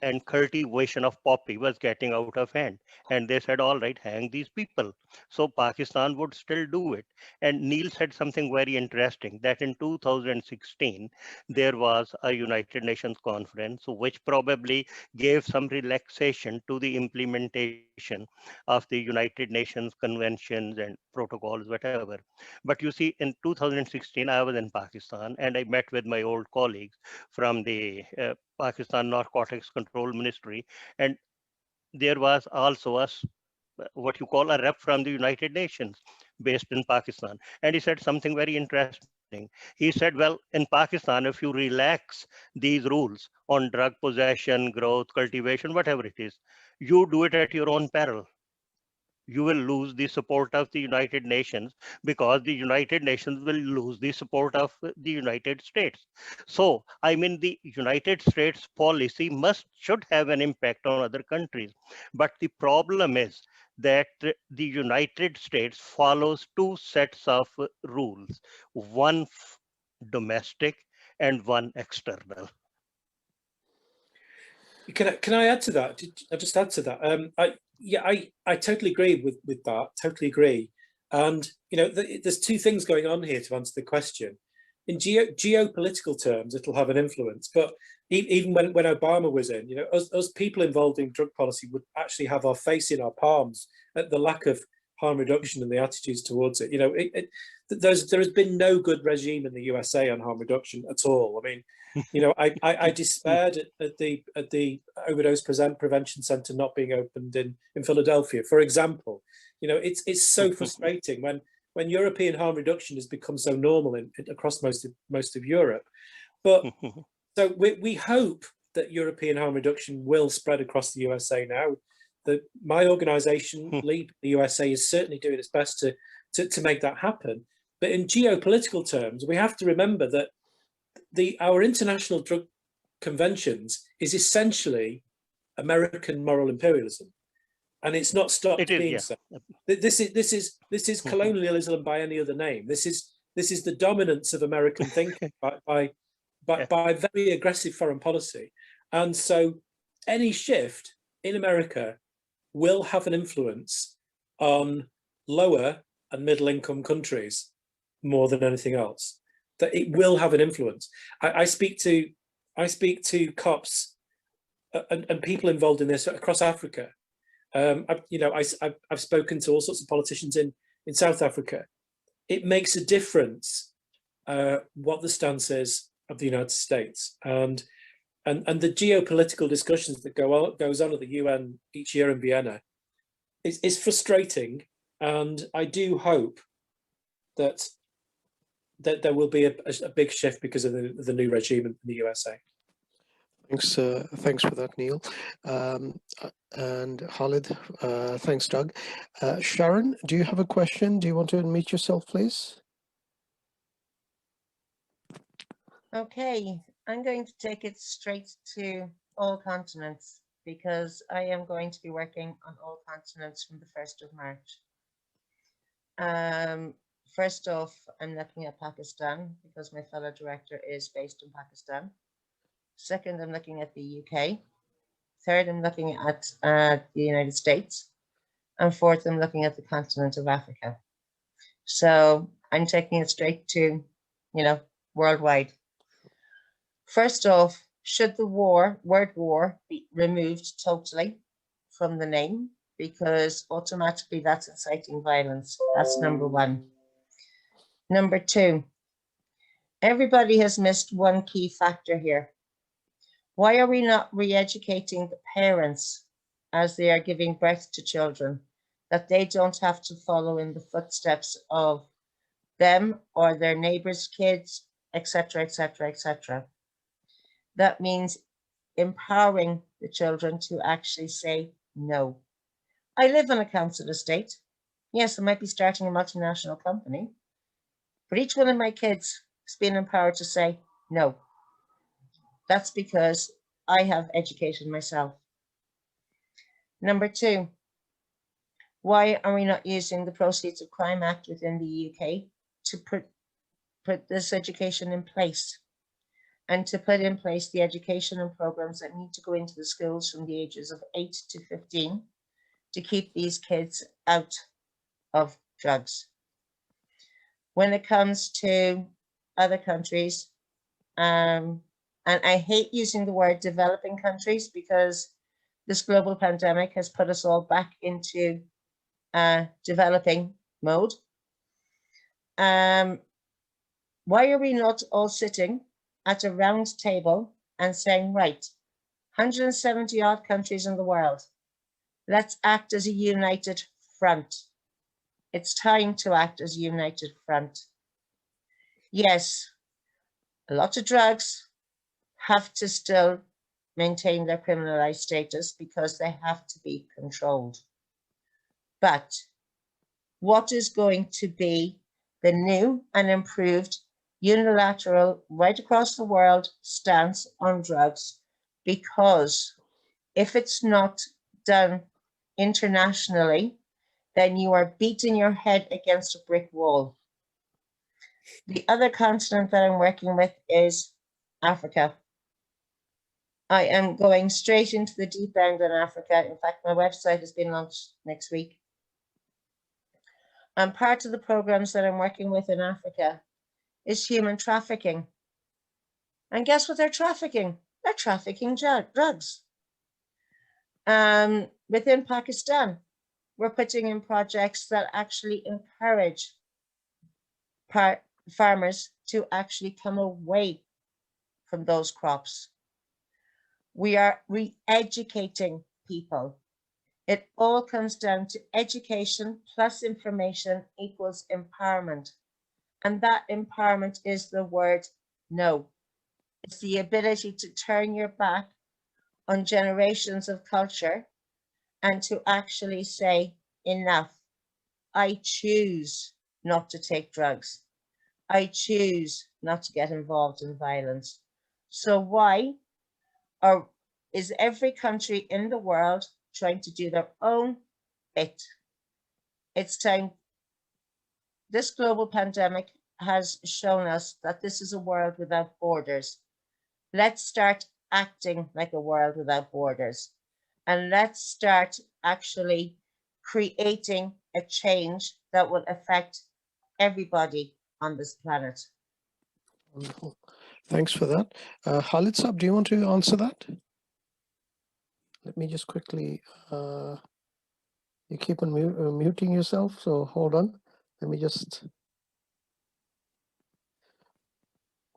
and cultivation of poppy was getting out of hand. And they said, all right, hang these people. So Pakistan would still do it. And Neil said something very interesting, that in 2016, there was a United Nations conference, which probably gave some relaxation to the implementation of the United Nations conventions and protocols, whatever. But you see, in 2016, I was in Pakistan and I met with my old colleagues from the Pakistan Narcotics Control Ministry, and there was also what you call a rep from the United Nations based in Pakistan, and he said something very interesting. He said, well, in Pakistan, if you relax these rules on drug possession, growth, cultivation, whatever it is, you do it at your own peril. You will lose the support of the United Nations, because the United Nations will lose the support of the United States. So, I mean, the United States policy should have an impact on other countries. But the problem is that the United States follows two sets of rules, one domestic and one external. Can I add to that? I just add to that. I totally agree with that. Totally agree. And you know, there's two things going on here to answer the question. In geopolitical terms, it'll have an influence. But even when Obama was in, you know, us people involved in drug policy would actually have our face in our palms at the lack of harm reduction and the attitudes towards it. You know, there has been no good regime in the USA on harm reduction at all. I mean, you know, I despaired at the overdose prevention center not being opened in Philadelphia, for example. You know, it's so frustrating when European harm reduction has become so normal across most of Europe. But so we hope that European harm reduction will spread across the USA now. My organization, LEAP, the USA, is certainly doing its best to make that happen. But in geopolitical terms, we have to remember that our international drug conventions is essentially American moral imperialism, and it's not stopped being so. This is colonialism by any other name. This is the dominance of American thinking by very aggressive foreign policy, and so any shift in America will have an influence on lower and middle income countries more than anything else. That it will have an influence. I speak to cops and people involved in this across Africa. I've spoken to all sorts of politicians in South Africa. It makes a difference what the stance is of the United States, and the geopolitical discussions that goes on at the UN each year in Vienna is frustrating. And I do hope that there will be a big shift because of the new regime in the USA. Thanks for that, Neil. And Khalid, thanks, Doug. Sharon, do you have a question? Do you want to unmute yourself, please? Okay, I'm going to take it straight to all continents, because I am going to be working on all continents from the 1st of March. First off, I'm looking at Pakistan because my fellow director is based in Pakistan. Second, I'm looking at the UK. Third, I'm looking at the United States. And fourth, I'm looking at the continent of Africa. So I'm taking it straight to, you know, worldwide. First off, should the word war be removed totally from the name? Because automatically that's inciting violence. That's number one. Number two, everybody has missed one key factor here. Why are we not re-educating the parents as they are giving birth to children, that they don't have to follow in the footsteps of them or their neighbors' kids, etc., etc., etc. That means empowering the children to actually say no. I live on a council estate. Yes, I might be starting a multinational company, but each one of my kids has been empowered to say no. That's because I have educated myself. Number two, why are we not using the Proceeds of Crime Act within the UK to put this education in place, and to put in place the education and programs that need to go into the schools from the ages of 8 to 15 to keep these kids out of drugs? When it comes to other countries, and I hate using the word developing countries because this global pandemic has put us all back into developing mode. Why are we not all sitting at a round table and saying, right, 170 odd countries in the world, let's act as a united front. It's time to act as a united front. Yes, a lot of drugs have to still maintain their criminalized status because they have to be controlled. But what is going to be the new and improved unilateral, right across the world stance on drugs? Because if it's not done internationally, then you are beating your head against a brick wall. The other continent that I'm working with is Africa. I am going straight into the deep end in Africa. In fact, my website has been launched next week. And part of the programs that I'm working with in Africa is human trafficking. And guess what they're trafficking? They're trafficking drugs. Within Pakistan, we're putting in projects that actually encourage farmers to actually come away from those crops. We are re-educating people. It all comes down to education plus information equals empowerment. And that empowerment is the word no. It's the ability to turn your back on generations of culture and to actually say, enough. I choose not to take drugs. I choose not to get involved in violence. So why is every country in the world trying to do their own bit? It's time. This global pandemic has shown us that this is a world without borders. Let's start acting like a world without borders. And let's start actually creating a change that will affect everybody on this planet. Wonderful. Thanks for that. Khalid Saab, do you want to answer that? Let me just quickly, you keep on muting yourself, so hold on. Let me just,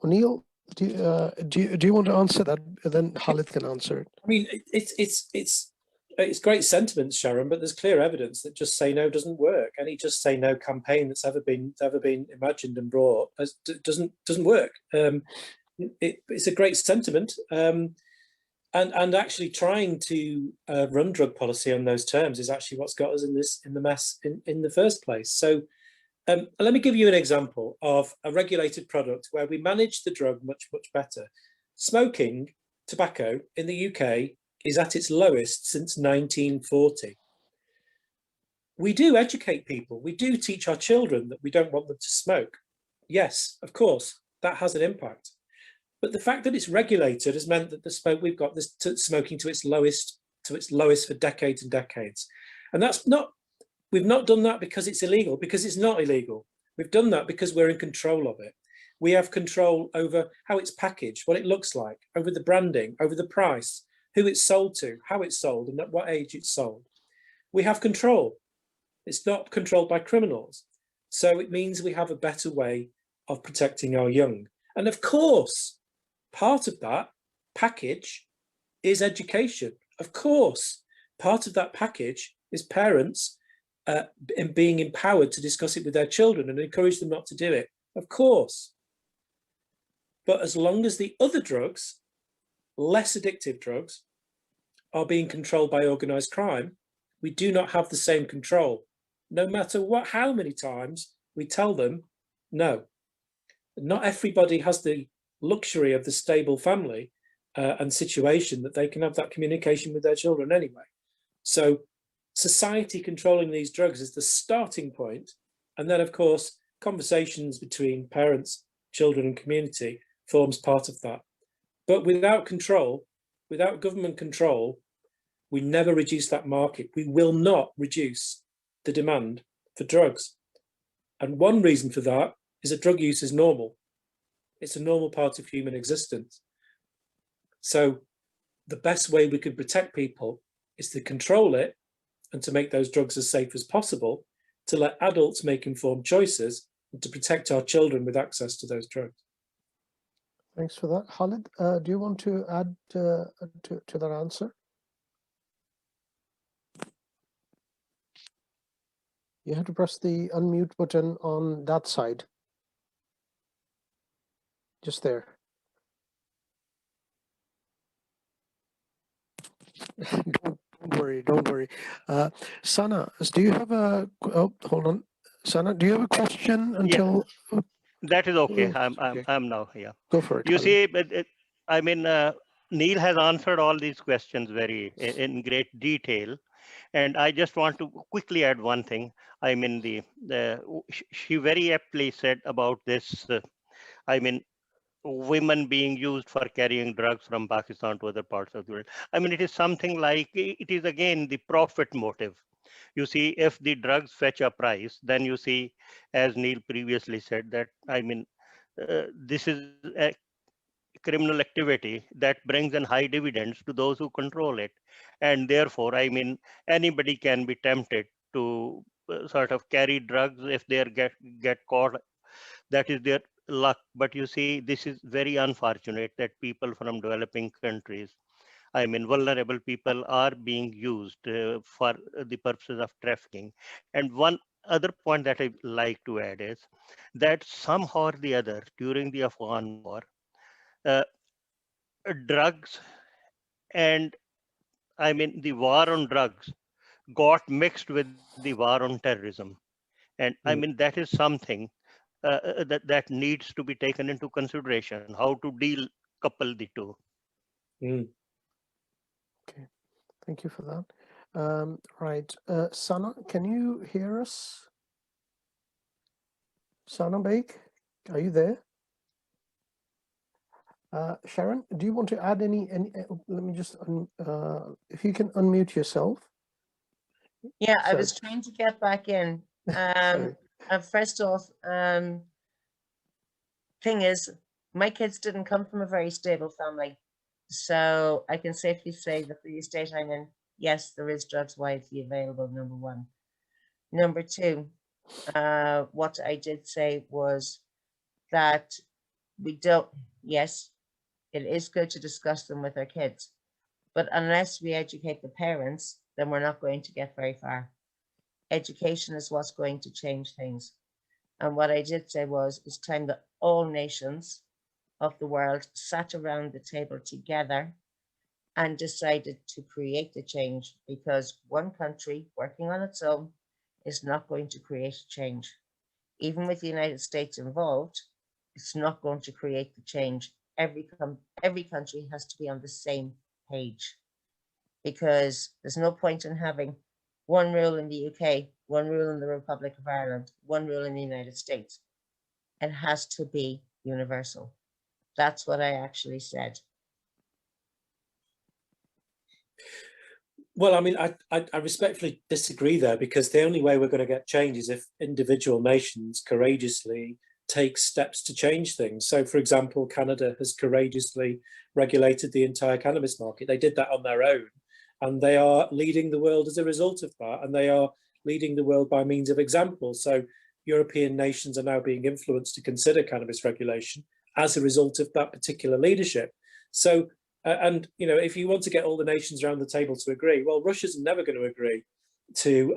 O'Neill, do you want to answer that? Then Khalid can answer it. I mean, it's great sentiments, Sharon, but there's clear evidence that just say no doesn't work. Any just say no campaign that's ever been imagined and brought doesn't work. It's a great sentiment, and actually trying to run drug policy on those terms is actually what's got us in the mess in the first place. So let me give you an example of a regulated product where we manage the drug much better. Smoking tobacco in the UK is at its lowest since 1940. We do educate people. We do teach our children that we don't want them to smoke. Yes, of course, that has an impact. But the fact that it's regulated has meant that we've got this smoking to its lowest for decades and decades. And we've not done that because it's illegal, because it's not illegal. We've done that because we're in control of it. We have control over how it's packaged, what it looks like, over the branding, over the price, who it's sold to, how it's sold, and at what age it's sold. We have control. It's not controlled by criminals. So it means we have a better way of protecting our young. And of course, part of that package is education. Of course, part of that package is parents being empowered to discuss it with their children and encourage them not to do it. Of course. But as long as the other drugs, less addictive drugs, are being controlled by organized crime, we do not have the same control, no matter how many times we tell them no. Not everybody has the luxury of the stable family and situation that they can have that communication with their children anyway. So society controlling these drugs is the starting point. And then, of course, conversations between parents, children and community forms part of that. But without control, without government control, we never reduce that market. We will not reduce the demand for drugs. And one reason for that is that drug use is normal. It's a normal part of human existence. So the best way we can protect people is to control it and to make those drugs as safe as possible, to let adults make informed choices and to protect our children with access to those drugs. Thanks for that. Khalid, do you want to add to that answer? You have to press the unmute button on that side. Just there. Don't worry. Sana, do you have a, oh, hold on. Sana, do you have a question until? Yeah, that is okay. Okay. I'm now here. Go for it. You Khalid. see, I mean, Neil has answered all these questions in great detail, and I just want to quickly add one thing. I mean, she very aptly said about this. I mean, women being used for carrying drugs from Pakistan to other parts of the world. I mean, it is something like, it is again the profit motive. You see, if the drugs fetch a price, then you see, as Neil previously said, that, I mean, this is a criminal activity that brings in high dividends to those who control it. And therefore, I mean, anybody can be tempted to sort of carry drugs if they get caught. That is their luck. But you see, this is very unfortunate that people from developing countries, I mean, vulnerable people, are being used for the purposes of trafficking. And one other point that I'd like to add is that somehow or the other, during the Afghan war, drugs and, I mean, the war on drugs got mixed with the war on terrorism. And I mean, that is something that needs to be taken into consideration, how to couple the two. Okay, thank you for that. Right, Sana, can you hear us? Sana Baig, are you there? Sharon, do you want to add any let me just, if you can unmute yourself. Yeah, I Sorry. was trying to get back in. First off, thing is, my kids didn't come from a very stable family. So I can safely say that the estate I'm in, yes, there is drugs widely available, number one. Number two, what I did say was that we don't, yes, it is good to discuss them with our kids, but unless we educate the parents, then we're not going to get very far. Education is what's going to change things. And what I did say was, it's time that all nations of the world sat around the table together and decided to create the change, because one country working on its own is not going to create change. Even with the United States involved, it's not going to create the change. Every country has to be on the same page, because there's no point in having one rule in the UK, one rule in the Republic of Ireland, one rule in the United States. It has to be universal. That's what I actually said. Well, I mean, I respectfully disagree there, because the only way we're going to get change is if individual nations courageously take steps to change things. So, for example, Canada has courageously regulated the entire cannabis market. They did that on their own, and they are leading the world as a result of that, and they are leading the world by means of example. So European nations are now being influenced to consider cannabis regulation as a result of that particular leadership. So, and you know, if you want to get all the nations around the table to agree, well, Russia's never going to agree to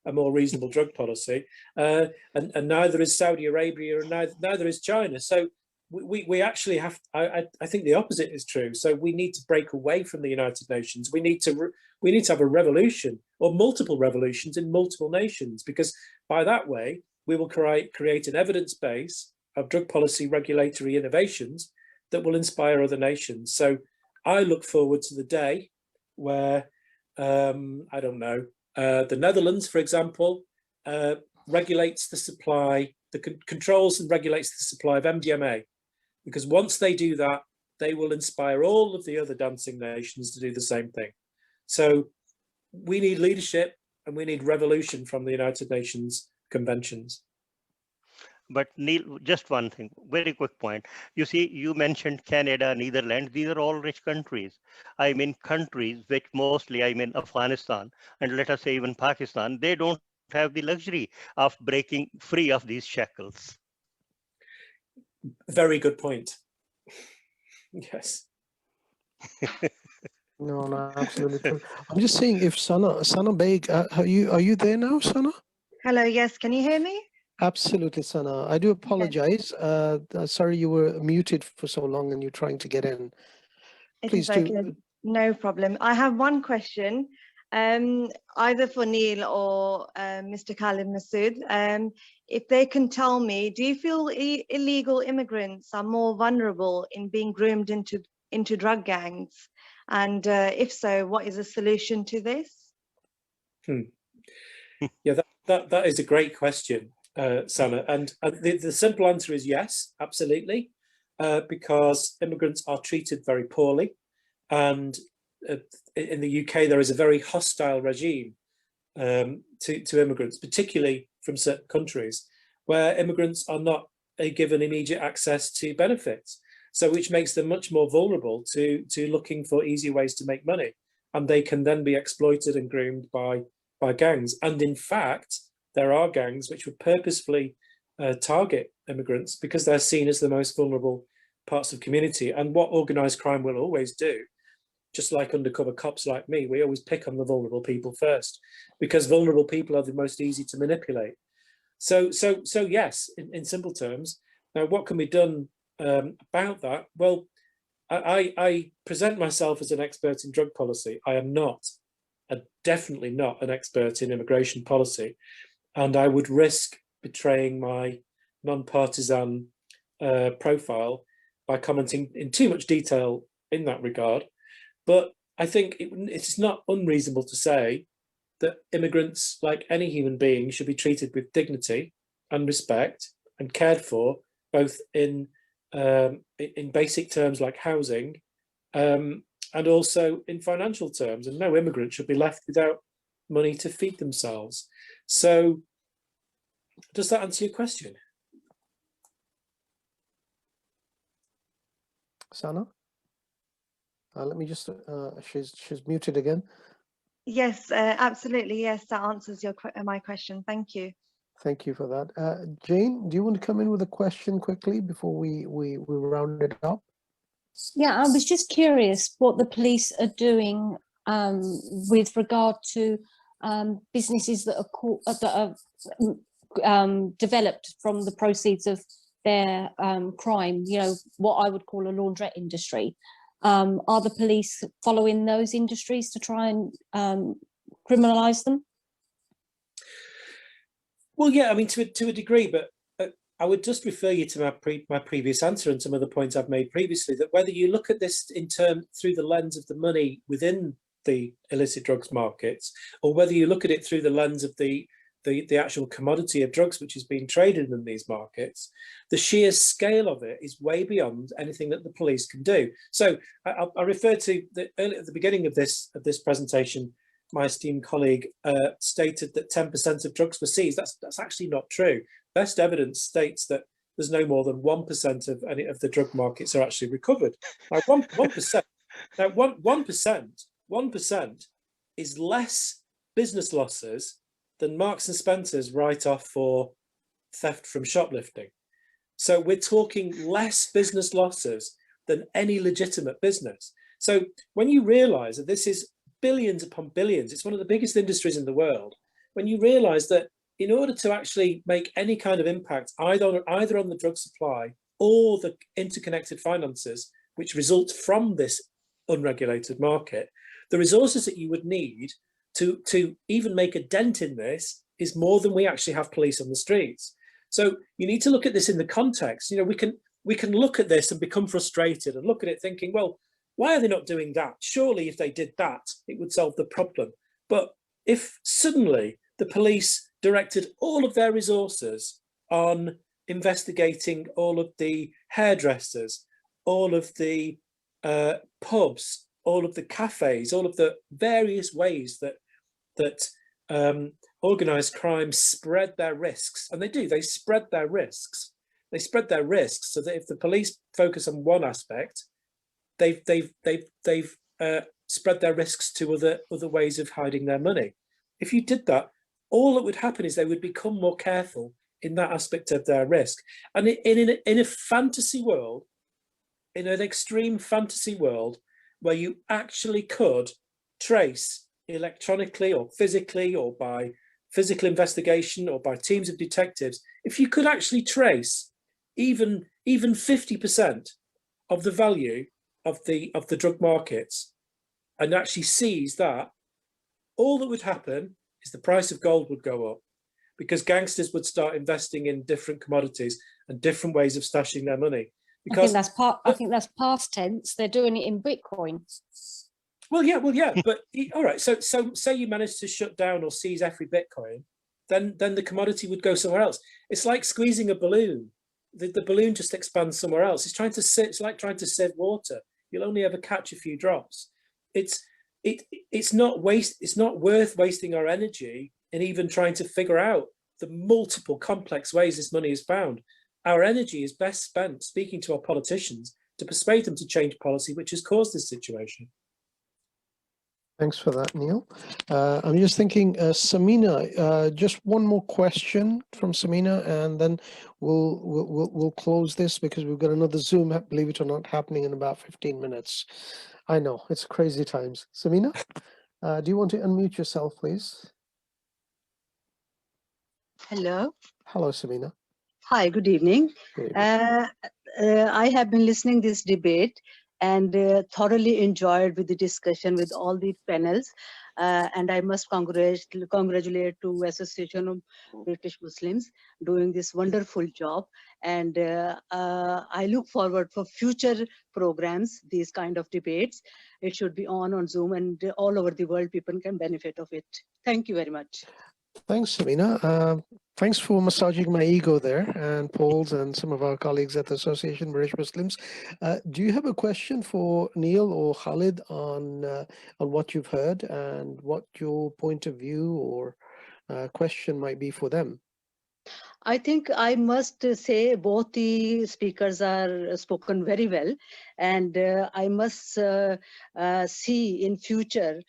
a more reasonable drug policy, and neither is Saudi Arabia, and neither is China. So we actually have, I think the opposite is true. So we need to break away from the United Nations. We need to have a revolution, or multiple revolutions in multiple nations, because by that way we will create an evidence base of drug policy regulatory innovations that will inspire other nations. So I look forward to the day where, I don't know, the Netherlands, for example, regulates the supply, controls and regulates the supply of MDMA, because once they do that, they will inspire all of the other dancing nations to do the same thing. So we need leadership, and we need revolution from the United Nations conventions. But Neil, just one thing, very quick point. You see, you mentioned Canada, Netherlands, these are all rich countries. I mean, countries which mostly, I mean, Afghanistan, and let us say even Pakistan, they don't have the luxury of breaking free of these shackles. Very good point. Yes. No, absolutely true. I'm just saying, if Sana Baig, are you there now, Sana? Hello, yes, can you hear me? Absolutely, Sana. I do apologize. Sorry you were muted for so long and you're trying to get in. Please okay. do. No problem. I have one question, either for Neil or Mr. Khalid Masud. If they can tell me, do you feel illegal immigrants are more vulnerable in being groomed into drug gangs? And if so, what is the solution to this? Yeah, that is a great question, Sana. And the simple answer is yes, absolutely, because immigrants are treated very poorly. And in the UK, there is a very hostile regime to immigrants, particularly from certain countries, where immigrants are not given immediate access to benefits. So which makes them much more vulnerable to looking for easy ways to make money. And they can then be exploited and groomed by gangs. And in fact, there are gangs which would purposefully target immigrants because they're seen as the most vulnerable parts of community. And what organised crime will always do, just like undercover cops like me, we always pick on the vulnerable people first, because vulnerable people are the most easy to manipulate. So yes, in simple terms. Now, what can be done about that? Well, I present myself as an expert in drug policy. I am not, definitely not an expert in immigration policy, and I would risk betraying my non-partisan profile by commenting in too much detail in that regard. But I think it's not unreasonable to say that immigrants, like any human being, should be treated with dignity and respect and cared for, both in basic terms like housing, and also in financial terms. And no immigrant should be left without money to feed themselves. So, does that answer your question? Sana? Let me just, she's muted again. Yes, absolutely. Yes, that answers my question. Thank you. Thank you for that. Jane, do you want to come in with a question quickly before we round it up? Yeah, I was just curious what the police are doing with regard to businesses that are developed from the proceeds of their crime. You know, what I would call a laundrette industry. Are the police following those industries to try and criminalise them? Well, yeah, I mean, to a degree, but I would just refer you to my previous answer and some of the points I've made previously, that whether you look at this through the lens of the money within the illicit drugs markets, or whether you look at it through the lens of the actual commodity of drugs which is being traded in these markets, the sheer scale of it is way beyond anything that the police can do. So I refer to at the beginning of this presentation, my esteemed colleague stated that 10% of drugs were seized. That's actually not true. Best evidence states that there's no more than 1% of any of the drug markets are actually recovered. Now, 1%. Now, 1% is less business losses than Marks and Spencer's write-off for theft from shoplifting. So we're talking less business losses than any legitimate business. So when you realise that this is billions upon billions, it's one of the biggest industries in the world. When you realise that in order to actually make any kind of impact, either on the drug supply or the interconnected finances which result from this unregulated market, the resources that you would need to even make a dent in this is more than we actually have police on the streets. So you need to look at this in the context. You know, we can look at this and become frustrated and look at it thinking, well, why are they not doing that? Surely if they did that, it would solve the problem. But if suddenly the police directed all of their resources on investigating all of the hairdressers, all of the pubs, all of the cafes, all of the various ways that organised crime spread their risks, and they spread their risks. They spread their risks so that if the police focus on one aspect, they've spread their risks to other ways of hiding their money. If you did that, all that would happen is they would become more careful in that aspect of their risk. And in a fantasy world, in an extreme fantasy world, where you actually could trace electronically or physically or by physical investigation or by teams of detectives, if you could actually trace even 50% of the value of the drug markets and actually seize that, all that would happen is the price of gold would go up, because gangsters would start investing in different commodities and different ways of stashing their money. Because I think that's past tense. They're doing it in Bitcoin. Well, yeah, but all right. So say you manage to shut down or seize every Bitcoin, then the commodity would go somewhere else. It's like squeezing a balloon. The balloon just expands somewhere else. It's like trying to sieve water. You'll only ever catch a few drops. It's not worth wasting our energy in even trying to figure out the multiple complex ways this money is found. Our energy is best spent speaking to our politicians to persuade them to change policy, which has caused this situation. Thanks for that, Neil. I'm just thinking, Samina, just one more question from Samina, and then we'll close this because we've got another Zoom, believe it or not, happening in about 15 minutes. I know, it's crazy times. Samina, do you want to unmute yourself, please? Hello. Hello, Samina. Hi, good evening. Good evening. I have been listening this debate and thoroughly enjoyed with the discussion with all the panels. And I must congratulate to Association of British Muslims doing this wonderful job. And I look forward for future programs, these kind of debates. It should be on Zoom, and all over the world people can benefit of it. Thank you very much. Thanks, Samina. Thanks for massaging my ego there, and Paul's and some of our colleagues at the Association of British Muslims. Do you have a question for Neil or Khalid on what you've heard and what your point of view or question might be for them? I think I must say both the speakers are spoken very well, and I must see in future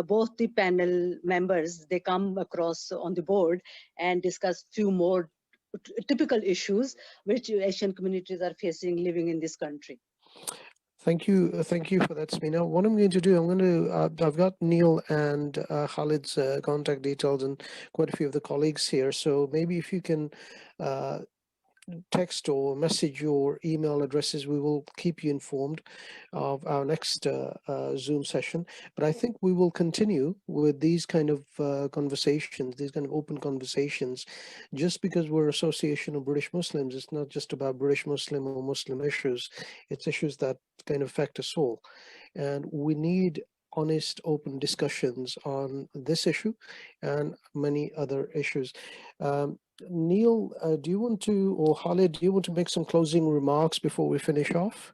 both the panel members, they come across on the board and discuss few more typical issues which Asian communities are facing living in this country. Thank you for that, Samina. What I'm going to do, I've got Neil and Khalid's contact details and quite a few of the colleagues here. So maybe if you can text or message your email addresses, we will keep you informed of our next Zoom session. But I think we will continue with these kind of conversations, these kind of open conversations, just because we're Association of British Muslims. It's not just about British Muslim or Muslim issues. It's issues that kind of affect us all. And we need honest, open discussions on this issue and many other issues. Neil, do you want to, or Khalid, do you want to make some closing remarks before we finish off?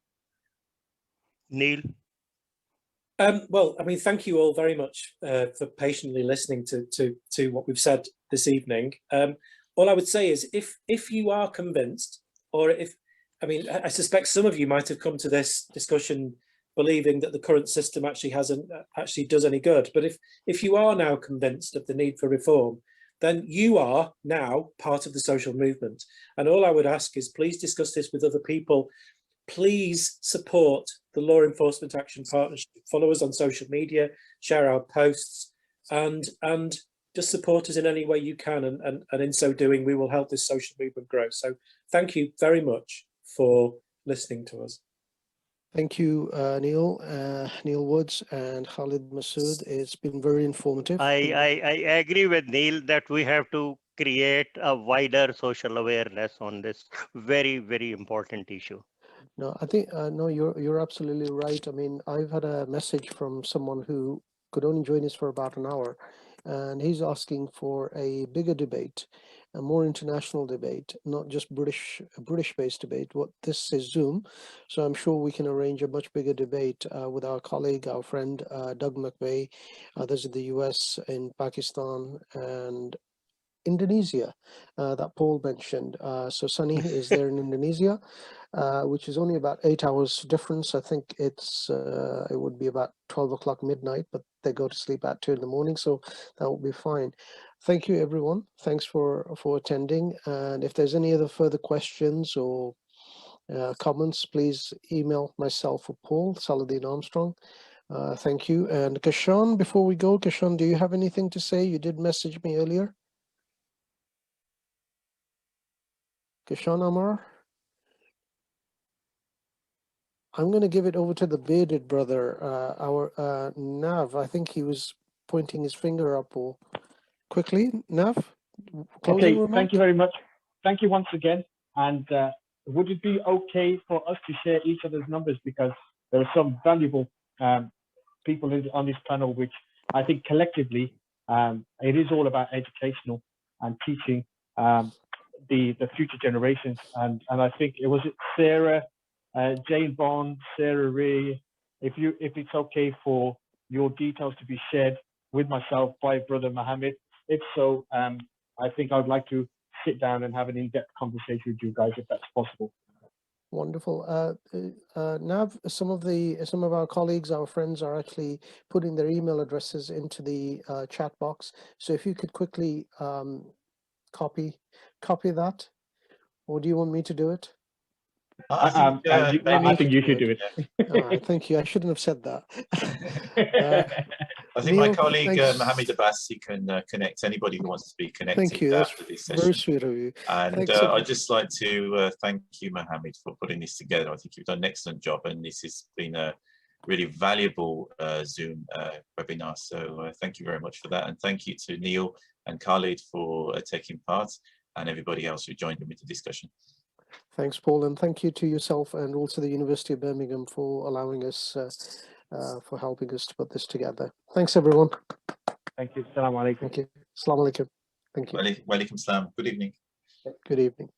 Neil? Well, I mean, thank you all very much for patiently listening to what we've said this evening. All I would say is if you are convinced, or I suspect some of you might have come to this discussion believing that the current system actually does any good. But if you are now convinced of the need for reform, then you are now part of the social movement. And all I would ask is please discuss this with other people. Please support the Law Enforcement Action Partnership. Follow us on social media, share our posts, and just support us in any way you can. And in so doing, we will help this social movement grow. So thank you very much for listening to us. Thank you, Neil Woods and Khalid Masud. It's been very informative. I agree with Neil that we have to create a wider social awareness on this very, very important issue. No, I think no, you're absolutely right. I mean, I've had a message from someone who could only join us for about an hour, and he's asking for a bigger debate, a more international debate, not just British-based debate. What this is Zoom, so I'm sure we can arrange a much bigger debate with our colleague, our friend Doug McVeigh, others in the US, in Pakistan, and Indonesia that Paul mentioned. So Sunny is there in Indonesia, which is only about 8 hours difference. I think it would be about 12 o'clock midnight, but they go to sleep at 2 in the morning, so that will be fine. Thank you, everyone. Thanks for attending. And if there's any other further questions or comments, please email myself or Paul, Saladin Armstrong. Thank you. And Kashan, before we go, Kashan, do you have anything to say? You did message me earlier. Kishan Amar. I'm going to give it over to the bearded brother, our Nav. I think he was pointing his finger up. Or quickly, Nav. Okay, Remark? thank you very much. Thank you once again. And would it be okay for us to share each other's numbers, because there are some valuable people on this panel, which I think collectively it is all about educational and teaching the future generations. And I think it was Sarah, Jane Bond, Sarah Ray. If it's okay for your details to be shared with myself by Brother Mohammed. If so, I think I'd like to sit down and have an in-depth conversation with you guys, if that's possible. Wonderful. Nav, some of our colleagues, our friends, are actually putting their email addresses into the chat box. So if you could quickly copy that, or do you want me to do it? I think you should do it. Thank you. I shouldn't have said that. I think Neil, my colleague thanks. Mohammed Abbas, he can connect anybody who wants to be connected. Thank you. That's after this session. very sweet of you. And I'd just like to thank you, Mohammed, for putting this together. I think you've done an excellent job, and this has been a really valuable Zoom webinar. So thank you very much for that. And thank you to Neil and Khalid for taking part, and everybody else who joined in with the discussion. Thanks, Paul, and thank you to yourself and also the University of Birmingham for allowing us, for helping us to put this together. Thanks, everyone. Thank you. Assalamu alaikum. Thank you. Assalamu alaikum. Thank you. Wa alaikum salam. Good evening. Good evening.